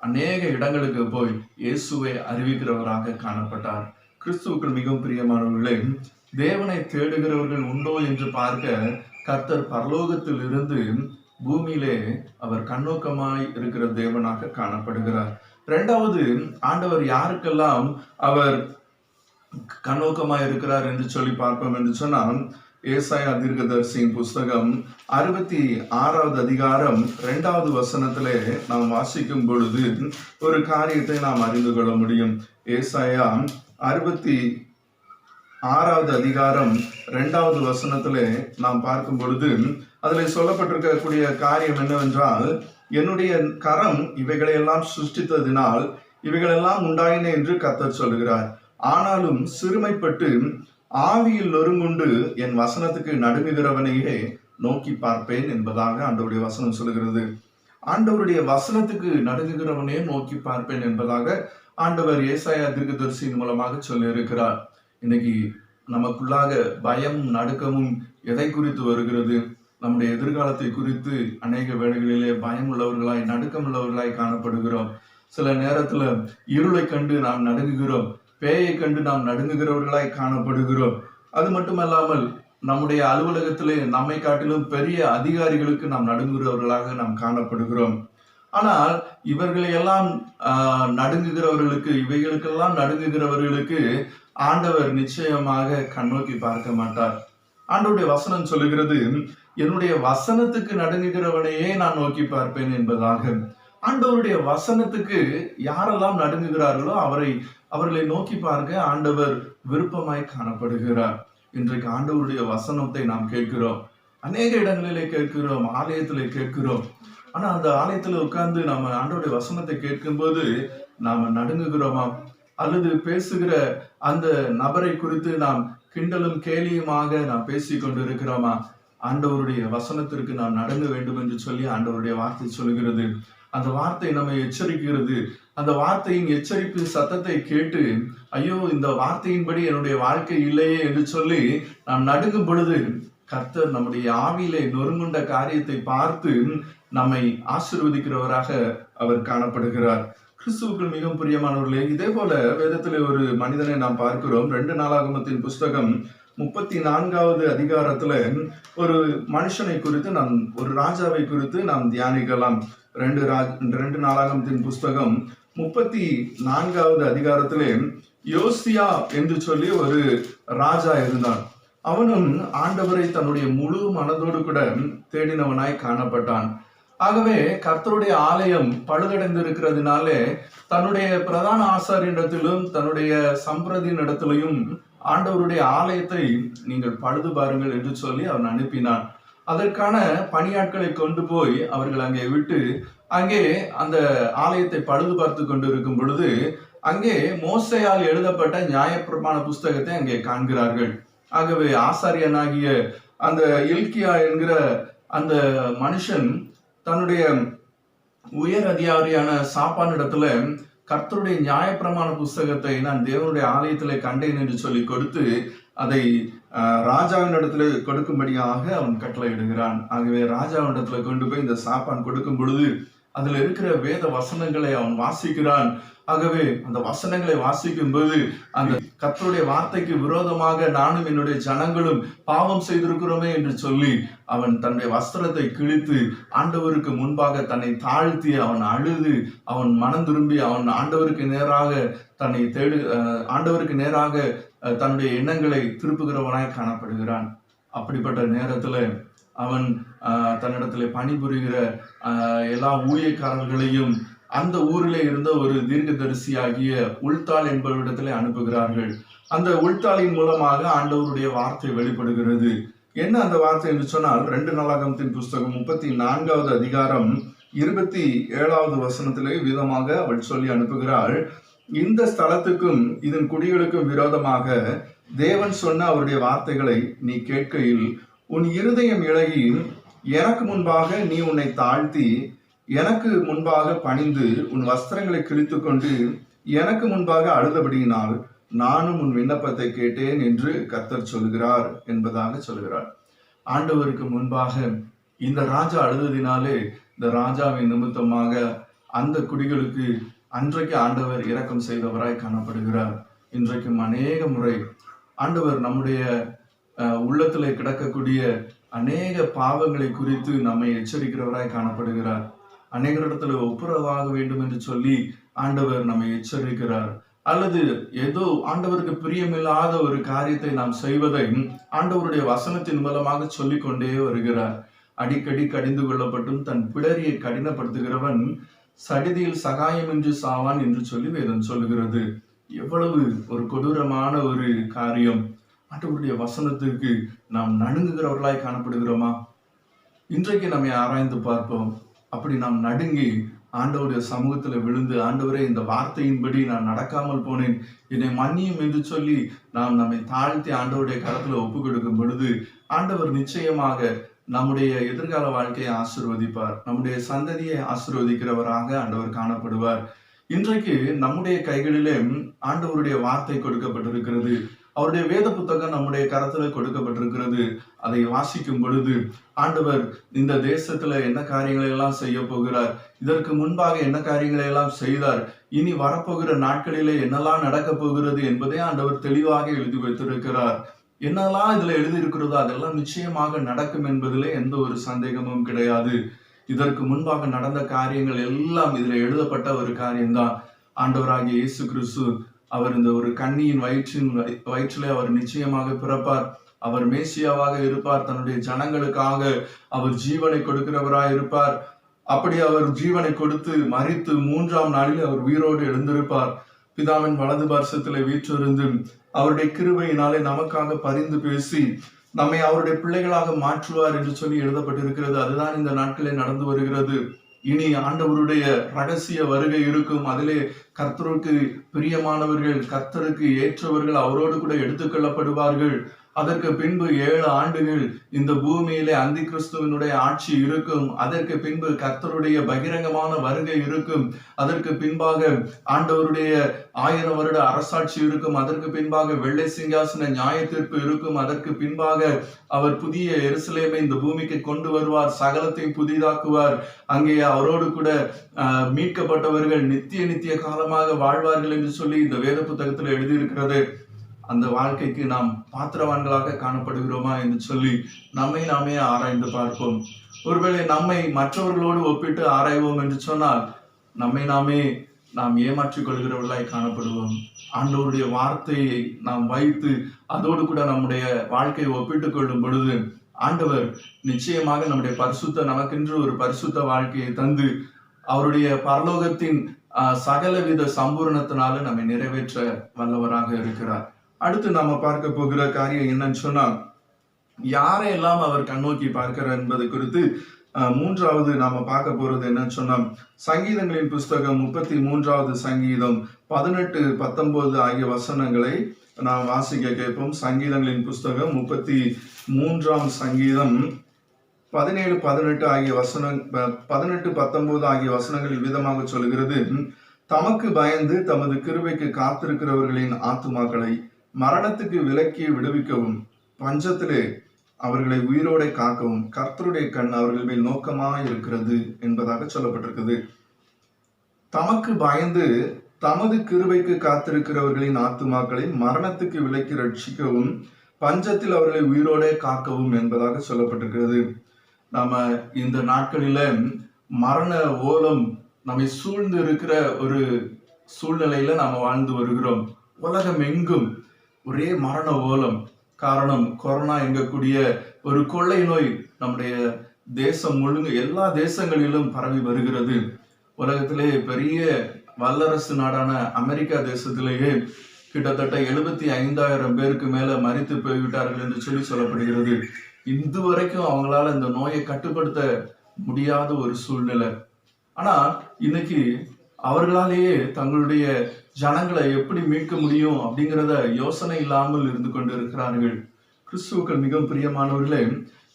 அநேக இடங்களுக்கு போய் இயேசுவை அறிவிக்கிறவராக காணப்பட்டார். கிறிஸ்துவுக்குள் மிகவும் பிரியமானவர்களே, தேவனை தேடுகிறவர்கள் உண்டோ என்று பார்க்க கர்த்தர் பரலோகத்தில் இருந்து பூமியிலே அவர் கண்ணோக்கமாய் இருக்கிற தேவனாக காணப்படுகிறார். இரண்டாவது, ஆண்டவர் யாருக்கெல்லாம் அவர் கண்ணோக்கமாய் இருக்கிறார் என்று சொல்லி பார்ப்போம் என்று சொன்னால், ஏசாயா தீர்க்கதரிசியின் புஸ்தகம் 66வது அதிகாரம் 2வது வசனத்திலே நாம் வாசிக்கும் பொழுது ஒரு காரியத்தை நாம் அறிந்து கொள்ள முடியும். ஏசாயா 66வது அதிகாரம் 2வது வசனத்திலே நாம் பார்க்கும் பொழுது அதில் சொல்லப்பட்டிருக்கக்கூடிய காரியம் என்னவென்றால், என்னுடைய கரம் இவைகளையெல்லாம் சிருஷ்டித்ததினால் இவைகளெல்லாம் உண்டாயின என்று கர்த்தர் சொல்கிறார். ஆனாலும் சிறுமைப்பட்டு ஆவியில் நொறுங்குண்டு என் வசனத்துக்கு நடுங்குகிறவனையே நோக்கி பார்ப்பேன் என்பதாக ஆண்டவருடைய வசனம் சொல்லுகிறது. ஆண்டவருடைய வசனத்துக்கு நடுங்குகிறவனே நோக்கி பார்ப்பேன் என்பதாக ஆண்டவர் ஏசாயா தீர்க்கதரிசியின் மூலமாக சொல்லி இருக்கிறார். இன்னைக்கு நமக்குள்ளாக பயம் நடுக்கமும் எதை குறித்து வருகிறது? நம்முடைய எதிர்காலத்தை குறித்து அநேக வேளைகளிலே பயம் உள்ளவர்களாய் நடுக்கம் உள்ளவர்களாய் காணப்படுகிறோம். சில நேரத்துல இருளை கண்டு நாம் நடுங்குகிறோம், பேயை கண்டு நாம் நடுங்குகிறவர்களாய் காணப்படுகிறோம். அது மட்டுமல்லாமல் நம்முடைய அலுவலகத்திலே நம்மை காட்டிலும் பெரிய அதிகாரிகளுக்கு நாம் நடுங்குகிறவர்களாக நாம் காணப்படுகிறோம். ஆனால் இவர்களையெல்லாம் நடுங்குகிறவர்களுக்கு, இவைகளுக்கெல்லாம் நடுங்குகிறவர்களுக்கு ஆண்டவர் நிச்சயமாக கண்ணோக்கி பார்க்க மாட்டார். ஆண்டவருடைய வசனம் சொல்லுகிறது, என்னுடைய வசனத்துக்கு நடுங்குகிறவனையே நான் நோக்கி பார்ப்பேன் என்பதாக. ஆண்டவருடைய வசனத்துக்கு யாரெல்லாம் நடுங்குகிறார்களோ அவர்களை நோக்கி பார்க்க ஆண்டவர் விருப்பமாய் காணப்படுகிறார். இன்றைக்கு ஆண்டவருடைய வசனத்தை நாம் கேட்கிறோம், அநேக இடங்களிலே கேட்கிறோம், ஆலயத்திலே கேட்கிறோம். ஆனா அந்த ஆலயத்துல உட்கார்ந்து நம்ம ஆண்டவருடைய வசனத்தை கேட்கும்போது நாம நடுங்குகிறோமா? அல்லது பேசுகிற அந்த நபரை குறித்து நாம் கிண்டலும் கேலியுமாக நாம் பேசி கொண்டு இருக்கிறோமா? ஆண்டவருடைய வசனத்திற்கு நாம் நடுங்க வேண்டும் என்று சொல்லி ஆண்டவருடைய வார்த்தை சொல்லுகிறது. அந்த வார்த்தை நம்மை எச்சரிக்கிறது. அந்த வார்த்தையின் எச்சரிப்பு சத்தத்தை கேட்டு, ஐயோ இந்த வார்த்தையின்படி என்னுடைய வாழ்க்கை இல்லையே என்று சொல்லி நாம் நடுங்கும் பொழுது கர்த்தர் நம்முடைய ஆவியிலே நொறுங்குண்ட காரியத்தை பார்த்து நம்மை ஆசீர்வதிக்கிறவராக அவர் காணப்படுகிறார். கிறிஸ்துவுக்குள் மிகவும் பிரியமானவர்களே, இதே போல வேதத்திலே ஒரு மனிதனை நாம் பார்க்கிறோம். 2 நாளாகமத்தின் புஸ்தகம் 34வது அதிகாரத்துல ஒரு மனுஷனை குறித்து ஒரு ராஜாவை குறித்து நாம் தியானிக்கலாம். 2 நாளாகமத்தின் புஸ்தகம் 34வது அதிகாரத்திலே யோசியா என்று சொல்லி ஒரு ராஜா இருந்தான். அவனும் ஆண்டவரை தன்னுடைய முழு மனதோடு கூட தேடினவனாய் காணப்பட்டான். ஆகவே கர்த்தருடைய ஆலயம் பழுதடைந்து இருக்கிறதுனாலே தன்னுடைய பிரதான ஆசாரியனிடத்திலும் தன்னுடைய சம்பிரதியினிடத்திலையும் ஆண்டவருடைய ஆலயத்தை நீங்கள் பழுது பாருங்கள் என்று சொல்லி அவன் அனுப்பினான். அதற்கான பணியாட்களை கொண்டு போய் அவர்கள் அங்கே விட்டு அங்கே அந்த ஆலயத்தை பழுது பார்த்து கொண்டு இருக்கும் பொழுது அங்கே மோசேயால் எழுதப்பட்ட நியாயப்பிரமாண புஸ்தகத்தை அங்கே காண்கிறார்கள். ஆகவே ஆசாரியனாகிய அந்த இல்கியா என்கிற அந்த மனுஷன் தன்னுடைய உயர் அதிகாரியான சாப்பானிடத்துல கர்த்தருடைய நியாயப்பிரமாண புஸ்தகத்தை நான் தேவனுடைய ஆலயத்திலே கண்டேன் என்று சொல்லி கொடுத்து அதை ராஜாவின் இடத்துல கொடுக்கும்படியாக அவன் கட்டளையிடுகிறான். ஆகவே ராஜாவினிடத்துல கொண்டு போய் இந்த சாப்பான் கொடுக்கும் பொழுது அதுல இருக்கிற வேத வசனங்களை அவன் வாசிக்கிறான். ஆகவே அந்த வசனங்களை வாசிக்கும் போது அந்த கர்த்தருடைய வார்த்தைக்கு விரோதமாக நானும் என்னுடைய ஜனங்களும் பாவம் செய்திருக்கிறோமே என்று சொல்லி அவன் தன்னுடைய வஸ்திரத்தை கிழித்து ஆண்டவருக்கு முன்பாக தன்னை தாழ்த்தி அவன் அழுது அவன் மனம் திரும்பி அவன் ஆண்டவருக்கு நேராக தன்னை ஆண்டவருக்கு நேராக தன்னுடைய எண்ணங்களை திருப்புகிறவனாய் காணப்படுகிறான். அப்படிப்பட்ட நேரத்துல அவன் தன்னிடத்துல பணிபுரிகிற எல்லா ஊழியக்காரர்களையும் அந்த ஊரிலே இருந்த ஒரு தீர்க்கதரிசியாகிய உள்தாள் என்பவரிடத்திலே அனுப்புகிறார்கள். அந்த உள்தாளின் மூலமாக ஆண்டவருடைய வார்த்தை வெளிப்படுகிறது. என்ன அந்த வார்த்தை என்று சொன்னால் 2 நாளாகமத்தின் புஸ்தகம் 34வது அதிகாரம் 27வது வசனத்திலே விதமாக அவள் சொல்லி அனுப்புகிறாள். இந்த ஸ்தலத்துக்கும் இதன் குடிகளுக்கும் விரோதமாக தேவன் சொன்ன அவருடைய வார்த்தைகளை நீ கேட்கையில் உன் இருதயம் இளகி எனக்கு முன்பாக நீ உன்னை தாழ்த்தி எனக்கு முன்பாக பணிந்து உன் வஸ்திரங்களை கிழித்து கொண்டு எனக்கு முன்பாக அழுதபடியினால் நானும் உன் விண்ணப்பத்தை கேட்டேன் என்று கர்த்தர் சொல்கிறார் என்பதாக சொல்கிறார். ஆண்டவருக்கு முன்பாக இந்த ராஜா அழுததினாலே இந்த ராஜாவின் நிமித்தமாக அந்த குடிகளுக்கு அன்றைக்கு ஆண்டவர் இரக்கம் செய்தவராய் காணப்படுகிறார். இன்றைக்கும் அநேக முறை ஆண்டவர் நம்முடைய உள்ளத்திலே கிடக்கக்கூடிய அநேக பாவங்களை குறித்து நம்மை எச்சரிக்கிறவராய் காணப்படுகிறார். அநேகரிடத்துல ஒப்புரவாக வேண்டும் என்று சொல்லி ஆண்டவர் நம்மை எச்சரிக்கிறார். அல்லது ஏதோ ஆண்டவருக்கு பிரியமில்லாத ஒரு காரியத்தை நாம் செய்வதை ஆண்டவருடைய வசனத்தின் மூலமாக சொல்லிக் கொண்டே வருகிறார். அடிக்கடி கடிந்து கொள்ளப்பட்டும் தன் பிடரியை கடினப்படுத்துகிறவன் சடிதியில் சகாயமின்றி சாவான் என்று சொல்லி வேதம் சொல்லுகிறது. எவ்வளவு ஒரு கொடூரமான ஒரு காரியம்! ஆண்டவருடைய வசனத்திற்கு நாம் நடுங்குகிறவர்களாய் காணப்படுகிறோமா? இன்றைக்கு நம்மை ஆராய்ந்து பார்ப்போம். அப்படி நாம் நடுங்கி ஆண்டவருடைய சமூகத்துல விழுந்து, ஆண்டவரே இந்த வார்த்தையின்படி நான் நடக்காமல் போனேன், என்னை மன்னியும் என்று சொல்லி நாம் நம்மை தாழ்த்தி ஆண்டவருடைய கரத்துல ஒப்பு கொடுக்கும் பொழுது ஆண்டவர் நிச்சயமாக நம்முடைய எதிர்கால வாழ்க்கையை ஆசீர்வதிப்பார். நம்முடைய சந்ததியை ஆசீர்வதிக்கிறவராக ஆண்டவர் காணப்படுவார். இன்றைக்கு நம்முடைய கைகளிலே ஆண்டவருடைய வார்த்தை கொடுக்கப்பட்டிருக்கிறது. அவருடைய வேத புத்தகம் நம்முடைய கரத்துல கொடுக்கப்பட்டிருக்கிறது. அதை வாசிக்கும் பொழுது ஆண்டவர் இந்த தேசத்துல என்ன காரியங்களை எல்லாம் செய்ய போகிறார், இதற்கு முன்பாக என்ன காரியங்களை எல்லாம் செய்தார், இனி வரப்போகிற நாட்களிலே என்னெல்லாம் நடக்க போகிறது என்பதை ஆண்டவர் தெளிவாக எழுதி வைத்திருக்கிறார். என்னெல்லாம் இதுல எழுதி இருக்கிறதோ அதெல்லாம் நிச்சயமாக நடக்கும் என்பதிலே எந்த ஒரு சந்தேகமும் கிடையாது. இதற்கு முன்பாக நடந்த காரியங்கள் எல்லாம் இதுல எழுதப்பட்ட ஒரு காரியம்தான். ஆண்டவராகிய இயேசு கிறிஸ்து அவர் இந்த ஒரு கன்னியின் வயிற்றிலே அவர் நிச்சயமாக பிறப்பார். அவர் மேசியாவாக இருப்பார். தன்னுடைய ஜனங்களுக்காக அவர் ஜீவனை கொடுக்கிறவராய் இருப்பார். அப்படி அவர் ஜீவனை கொடுத்து மரித்து 3ஆம் நாளில் அவர் உயிரோடு எழுந்திருப்பார். பிதாவின் வலது பார்சத்திலே வீற்றிருந்து அவருடைய கிருபையினாலே நமக்காக பரிந்து பேசி நம்மை அவருடைய பிள்ளைகளாக மாற்றுவார் என்று சொல்லி எழுதப்பட்டிருக்கிறது. அதுதான் இந்த நாட்களில் நடந்து வருகிறது. இனி ஆண்டவருடைய ரகசிய வருகை இருக்கும். அதிலே கர்த்தருக்கு பிரியமானவர்கள், கர்த்தருக்கு ஏற்றவர்கள் அவரோடு கூட எடுத்துக்கொள்ளப்படுவார்கள். அதற்கு பின்பு 7 ஆண்டுகள் இந்த பூமியிலே அந்தி கிறிஸ்துவனுடைய ஆட்சி இருக்கும். அதற்கு பின்பு கர்த்தருடைய பகிரங்கமான வருகை இருக்கும். அதற்கு பின்பாக ஆண்டவருடைய 1000 வருட அரசாட்சி இருக்கும். அதற்கு பின்பாக வெள்ளை சிங்காசன நியாய தீர்ப்பு இருக்கும். அதற்கு பின்பாக அவர் புதிய எருசலேமை இந்த பூமிக்கு கொண்டு வருவார். சகலத்தையும் புதிதாக்குவார். அங்கே அவரோடு கூட மீட்கப்பட்டவர்கள் நித்திய காலமாக வாழ்வார்கள் என்று சொல்லி இந்த வேத புத்தகத்தில் எழுதியிருக்கிறது. அந்த வாழ்க்கைக்கு நாம் பாத்திரவான்களாக காணப்படுகிறோமா என்று சொல்லி நம்மை நாமே ஆராய்ந்து பார்ப்போம். ஒருவேளை நம்மை மற்றவர்களோடு ஒப்பிட்டு ஆராய்வோம் என்று சொன்னால் நம்மை நாமே நாம் ஏமாற்றிக் கொள்கிறவர்களாய் காணப்படுவோம். ஆண்டவருடைய வார்த்தையை நாம் வைத்து அதோடு கூட நம்முடைய வாழ்க்கையை ஒப்பிட்டுக் கொள்ளும் பொழுது ஆண்டவர் நிச்சயமாக நம்முடைய நமக்கென்று ஒரு பரிசுத்த வாழ்க்கையை தந்து அவருடைய பரலோகத்தின் சகலவித சம்பூரணத்தினால நம்மை நிறைவேற்ற வல்லவராக இருக்கிறார். அடுத்து நாம பார்க்க போகிற காரியம் என்னன்னு சொன்னா யாரையெல்லாம் அவர் கண்ணோக்கி பார்க்கிறார் என்பது குறித்து மூன்றாவது நாம பார்க்க போறது என்னன்னு சொன்னா, சங்கீதங்களின் புஸ்தகம் 33வது சங்கீதம் 18, 19 ஆகிய வசனங்களை நாம் வாசிக்க கேட்போம். சங்கீதங்களின் புஸ்தகம் 33ஆம் சங்கீதம் 17, 18 ஆகிய 18, 19 ஆகிய வசனங்கள் இவ்விதமாக சொல்கிறது. தமக்கு பயந்து தமது கிருபைக்கு காத்திருக்கிறவர்களின் ஆத்துமாக்களை மரணத்துக்கு விலக்கி விடுவிக்கவும், பஞ்சத்திலே அவர்களை உயிரோட காக்கவும் கர்த்தருடைய கண் அவர்கள் மேல் நோக்கமாய் இருக்கிறது என்பதாக சொல்லப்பட்டிருக்குது. தமக்கு பயந்து தமது கிருபைக்கு காத்திருக்கிறவர்களின் ஆத்துமாக்களை மரணத்துக்கு விலக்கி ரட்சிக்கவும், பஞ்சத்தில் அவர்களை உயிரோட காக்கவும் என்பதாக சொல்லப்பட்டிருக்கிறது. நாம இந்த நாட்களில மரண ஓலம் நம்மை சூழ்ந்து இருக்கிற ஒரு சூழ்நிலையில நாம வாழ்ந்து வருகிறோம். உலகம் எங்கும் ஒரே மரண ஓலம். காரணம், கொரோனா எங்கக்கூடிய ஒரு கொள்ளை நோய் நம்முடைய தேசம் முழுங்க எல்லா தேசங்களிலும் பரவி வருகிறது. உலகத்திலே பெரிய வல்லரசு நாடான அமெரிக்கா தேசத்திலேயே கிட்டத்தட்ட 75,000 பேருக்கு மேல மரித்து போய்விட்டார்கள் என்று சொல்லப்படுகிறது. இது வரைக்கும் அவங்களால இந்த நோயை கட்டுப்படுத்த முடியாத ஒரு சூழ்நிலை. ஆனா இன்னைக்கு அவர்களாலேயே தங்களுடைய ஜனங்களை எப்படி மீட்க முடியும் அப்படிங்கிறத யோசனை இல்லாமல் இருந்து கொண்டு இருக்கிறார்கள். கிறிஸ்துவுக்கள் மிகவும் பிரியமானவர்களே,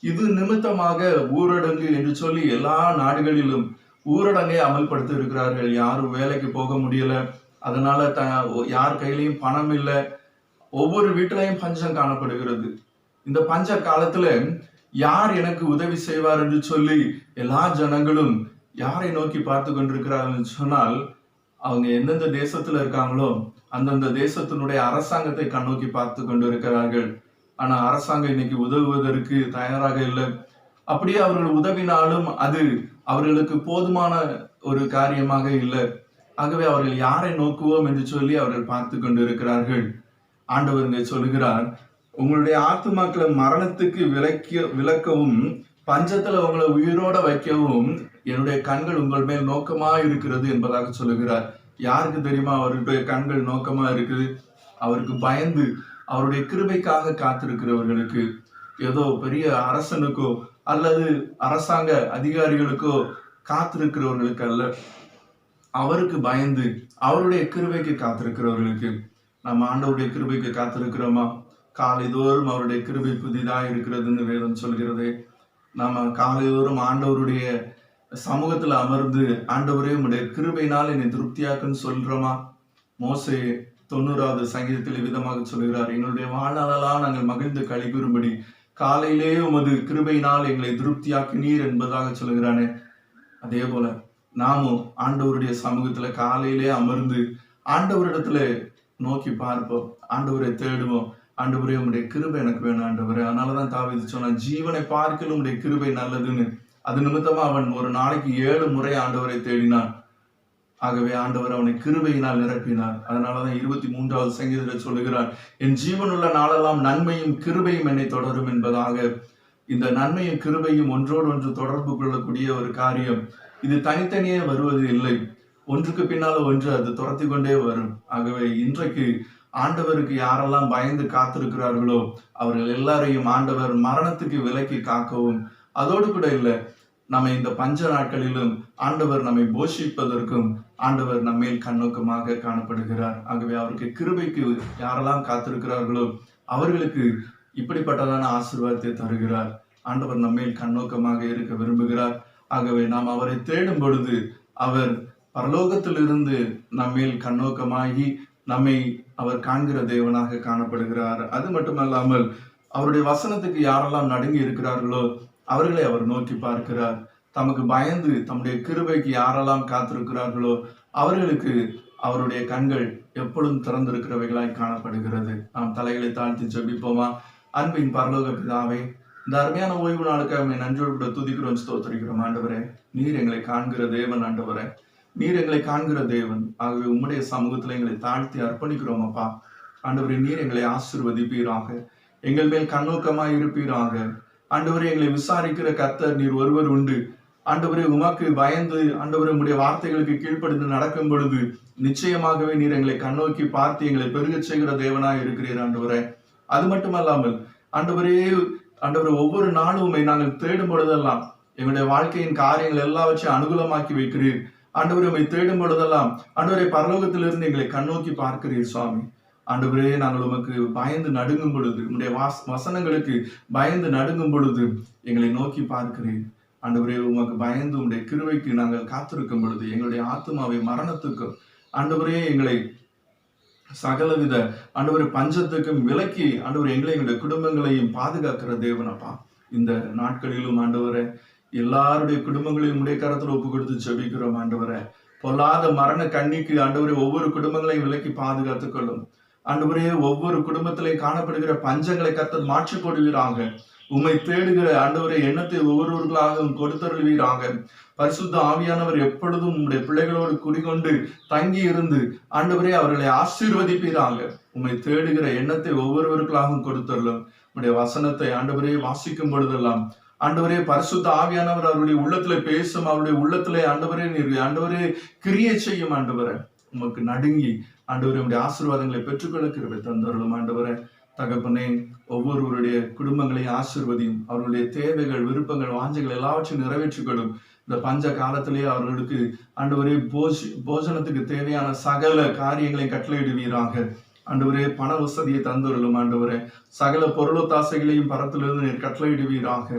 இது நிமித்தமாக ஊரடங்கு என்று சொல்லி எல்லா நாடுகளிலும் ஊரடங்கை அமல்படுத்தி இருக்கிறார்கள். யாரும் வேலைக்கு போக முடியல, அதனால யார் கையிலையும் பணம் இல்லை, ஒவ்வொரு வீட்டிலையும் பஞ்சம் காணப்படுகிறது. இந்த பஞ்ச காலத்துல யார் எனக்கு உதவி செய்வார் என்று சொல்லி எல்லா ஜனங்களும் யாரை நோக்கி பார்த்து கொண்டிருக்கிறார்கள் சொன்னால், அவங்க எந்தெந்த தேசத்துல இருக்காங்களோ அந்தந்த தேசத்தினுடைய அரசாங்கத்தை கண்ணோக்கி பார்த்து கொண்டு இருக்கிறார்கள். ஆனா அரசாங்கம் இன்னைக்கு உதவுவதற்கு தயாராக இல்லை. அப்படியே அவர்கள் உதவினாலும் அது அவர்களுக்கு போதுமான ஒரு காரியமாக இல்லை. ஆகவே அவர்கள் யாரை நோக்குவோம் என்று சொல்லி அவர்கள் பார்த்து கொண்டு இருக்கிறார்கள். ஆண்டவர் இங்கே சொல்லுகிறார், உங்களுடைய ஆத்துமாக்களை மரணத்துக்கு விலக்கவும், பஞ்சத்துல உங்களை உயிரோட வைக்கவும் என்னுடைய கண்கள் உங்கள் மேல் நோக்கமா இருக்கிறது என்பதாக சொல்லுகிறார். யாருக்கு தெரியுமா அவருடைய கண்கள் நோக்கமா இருக்குது? அவருக்கு பயந்து அவருடைய கிருபைக்காக காத்திருக்கிறவர்களுக்கு. ஏதோ பெரிய அரசனுக்கோ அல்லது அரசாங்க அதிகாரிகளுக்கோ காத்திருக்கிறவர்களுக்கு அல்ல, அவருக்கு பயந்து அவருடைய கிருபைக்கு காத்திருக்கிறவர்களுக்கு. நம்ம ஆண்டவருடைய கிருபைக்கு காத்திருக்கிறோமா? காலைதோறும் அவருடைய கிருபை புதிதா இருக்கிறதுன்னு வேதம் சொல்கிறது. நாம காலைதோறும் ஆண்டவருடைய சமூகத்துல அமர்ந்து, ஆண்டவரே உடைய கிருபையினால் என்னை திருப்தியாக்குன்னு சொல்றோமா? மோசே 90வது சங்கீதத்தில் விதமாக சொல்கிறார், எங்களுடைய வாழ்நாளெல்லாம் நாங்கள் மகிழ்ந்து களி கூறும்படி காலையிலே உமது கிருபையினால் எங்களை திருப்தியாக்கினீர் என்பதாக சொல்கிறானே. அதே போல நாமும் ஆண்டவருடைய சமூகத்துல காலையிலே அமர்ந்து ஆண்டவரிடத்துல நோக்கி பார்ப்போம், ஆண்டவரை தேடுவோம். ஆண்டவரே உடைய கிருபை எனக்கு வேணும் ஆண்டவரே. அதனாலதான் தாவீது சொன்னான், ஜீவனை பார்க்கலும் உடைய கிருபை நல்லதுன்னு. அது நிமித்தமா அவன் ஒரு நாளைக்கு 7 முறை ஆண்டவரை தேடினான். ஆகவே ஆண்டவர் அவனை கிருபையினால் நிரப்பினார். அதனாலதான் 23வது சங்கீதத்தில் சொல்லுகிறார், என் ஜீவனுள்ள நாளெல்லாம் நன்மையும் கிருபையும் என்னை தொடரும் என்பதாக. இந்த நன்மையும் கிருபையும் ஒன்றோடு ஒன்று தொடர்பு கொள்ளக்கூடிய ஒரு காரியம். இது தனித்தனியே வருவது இல்லை, ஒன்றுக்கு பின்னால ஒன்று அது துரத்தி கொண்டே வரும். ஆகவே இன்றைக்கு ஆண்டவருக்கு யாரெல்லாம் பயந்து காத்திருக்கிறார்களோ அவர்கள் எல்லாரையும் ஆண்டவர் மரணத்துக்கு விலக்கி காக்கவும், அதோடு கூட இல்லை, நம்ம இந்த பஞ்ச நாட்களிலும் ஆண்டவர் நம்மை போஷிப்பதற்கும் ஆண்டவர் நம்மேல் கண்ணோக்கமாக காணப்படுகிறார். ஆகவே அவருக்கு கிருபைக்கு யாரெல்லாம் காத்திருக்கிறார்களோ அவர்களுக்கு இப்படிப்பட்டதான ஆசீர்வாதத்தை தருகிறார். ஆண்டவர் நம்மேல் கண்ணோக்கமாக இருக்க விரும்புகிறார். ஆகவே நாம் அவரை தேடும் பொழுது அவர் பரலோகத்திலிருந்து நம்மேல் கண்ணோக்கமாகி நம்மை அவர் காண்கிற தேவனாக காணப்படுகிறார். அது மட்டுமல்லாமல் அவருடைய வசனத்துக்கு யாரெல்லாம் நடுங்கி இருக்கிறார்களோ அவர்களை அவர் நோக்கி பார்க்கிறார். தமக்கு பயந்து தம்முடைய கிருபைக்கு யாரெல்லாம் காத்திருக்கிறார்களோ அவர்களுக்கு அவருடைய கண்கள் எப்பொழுதும் திறந்திருக்கிறவைகளாய் காணப்படுகிறது. நாம் தலைகளை தாழ்த்தி ஜெபிப்போமா? அன்பின் பரலோக பிதாவே, இந்த அருமையான ஓய்வு நாளுக்காக நன்றோடு கூட துதிக்கிறோம், ஸ்தோத்திரிக்கிறோம். ஆண்டவரே, நீர் எங்களை காண்கிற தேவன். ஆண்டவரே, நீர் எங்களை காண்கிற தேவன். ஆகவே உம்முடைய சமூகத்துல எங்களை தாழ்த்தி அர்ப்பணிக்கிறோம் அப்பா. ஆண்டவரே, நீர் எங்களை ஆசீர்வதிப்பீராக, எங்கள் மேல் கண்ணோக்கமாய் இருப்பீராக. ஆண்டவரே, எங்களை விசாரிக்கிற கர்த்தர் நீர் ஒருவர் உண்டு. ஆண்டவரே, உமக்கு பயந்து ஆண்டவரே உம்முடைய வார்த்தைகளுக்கு கீழ்ப்படிந்து நடக்கும் பொழுது நிச்சயமாகவே நீர் எங்களை கண்ணோக்கி பார்த்து எங்களை பெருகச் செய்கிற தேவனாய் இருக்கிறீர் ஆண்டவரே. அது மட்டுமல்லாமல் ஆண்டவரே, ஆண்டவரே ஒவ்வொரு நாளும் உம்மை நாங்கள் தேடும் பொழுதெல்லாம் எங்களுடைய வாழ்க்கையின் காரியங்கள் எல்லாவற்றையும் அனுகூலமாக்கி வைக்கிறீர். ஆண்டவரே உம்மை தேடும் பொழுதெல்லாம் ஆண்டவரே பரலோகத்திலிருந்து எங்களை கண்ணோக்கி பார்க்கிறீர் சுவாமி. ஆண்டவரே நாங்கள் உமக்கு பயந்து நடுங்கும் பொழுது, உம்முடைய வசனங்களுக்கு பயந்து நடுங்கும் பொழுது எங்களை நோக்கி பார்க்கிறீர். ஆண்டவரே உமக்கு பயந்து உம்முடைய கிருபைக்கு நாங்கள் காத்திருக்கும் பொழுது எங்களுடைய ஆத்துமாவை மரணத்துக்கும் ஆண்டவரே எங்களை சகலவித ஆண்டவரே பஞ்சத்துக்கும் விலக்கி ஆண்டவரே எங்களுடைய குடும்பங்களையும் பாதுகாக்கிற தேவனப்பா. இந்த நாட்களிலும் ஆண்டவரே எல்லாருடைய குடும்பங்களையும் உடைய கரத்துல ஒப்பு கொடுத்து ஜெபிக்கிறோம் ஆண்டவரே. பொல்லாத மரண கண்ணிக்கு ஆண்டவரே ஒவ்வொரு குடும்பங்களையும் விலக்கி பாதுகாத்துக் கொள்ளும் ஆண்டவரே. ஒவ்வொரு குடும்பத்திலையும் காணப்படுகிற பஞ்சங்களை கர்த்தர் மாற்றி போடுவீராக. உம்மை தேடுகிற ஆண்டவரே எண்ணத்தை ஒவ்வொருவர்களாக கொடுத்தருள்வீராக. பரிசுத்த ஆவியானவர் எப்பொழுதும் உம்முடைய பிள்ளைகளோடு குடிகொண்டு தங்கி இருந்து ஆண்டவரே அவர்களை ஆசீர்வதிப்பீராக. உம்மை தேடுகிற எண்ணத்தை ஒவ்வொருவருக்களாக கொடுத்தருளும். உம்முடைய வசனத்தை ஆண்டவரே வாசிக்கும் பொழுதெல்லாம் ஆண்டவரே பரிசுத்த ஆவியானவர் அவருடைய உள்ளத்துல பேசும். அவருடைய உள்ளத்திலே ஆண்டவரே நீர் ஆண்டவரே கிரியை செய்யும். ஆண்டவரே உமக்கு நடுங்கி ஆண்டவரே உடைய ஆசீர்வாதங்களை பெற்றுக்கொள்ள கிருபை தந்தருளும். ஆண்டவரே தகப்பனே ஒவ்வொருவருடைய குடும்பங்களையும் ஆசீர்வதியும். அவர்களுடைய தேவைகள், விருப்பங்கள், வாஞ்சைகள் எல்லாவற்றையும் நிறைவேற்றிக்கொள்ளும். இந்த பஞ்ச காலத்திலேயே அவர்களுக்கு ஆண்டவரே போஜனத்துக்கு தேவையான சகல காரியங்களை கட்டளையிடுவீராக. ஆண்டவரே பண வசதியை தந்தருளும். ஆண்டவரே சகல பொருளொத்தாசைகளையும் பரத்திலிருந்து நீர் கட்டளையிடுவீராக.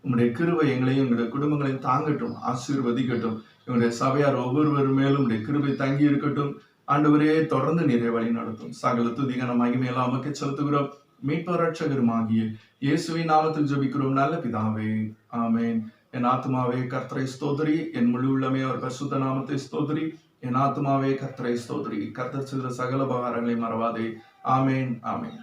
உங்களுடைய கிருபை எங்களையும் எங்களுடைய குடும்பங்களையும் தாங்கட்டும், ஆசீர்வதிக்கட்டும். எங்களுடைய சபையார் ஒவ்வொருவர் மேலும் உடைய கிருபை தங்கி இருக்கட்டும். ஆண்டவரே தொடர்ந்து நிறைய வழி நடத்தும். சகல துதிகான மகிமையெல்லாம் நமக்கு செலுத்துகிறோம். மீட்பர் ரட்சகருமாகிய இயேசுவின் நாமத்தில் ஜெபிக்கிறோம் நல்ல பிதாவே, ஆமேன். என் ஆத்துமாவே கர்த்தரை ஸ்தோத்திரி, என் முழு உள்ளமே அவர் பரிசுத்த நாமத்தை ஸ்தோத்திரி. என் ஆத்துமாவே கர்த்தரை ஸ்தோத்திரி, கர்த்தர் செய்த சகல உபகாரங்களை மறவாதே. ஆமேன், ஆமேன்.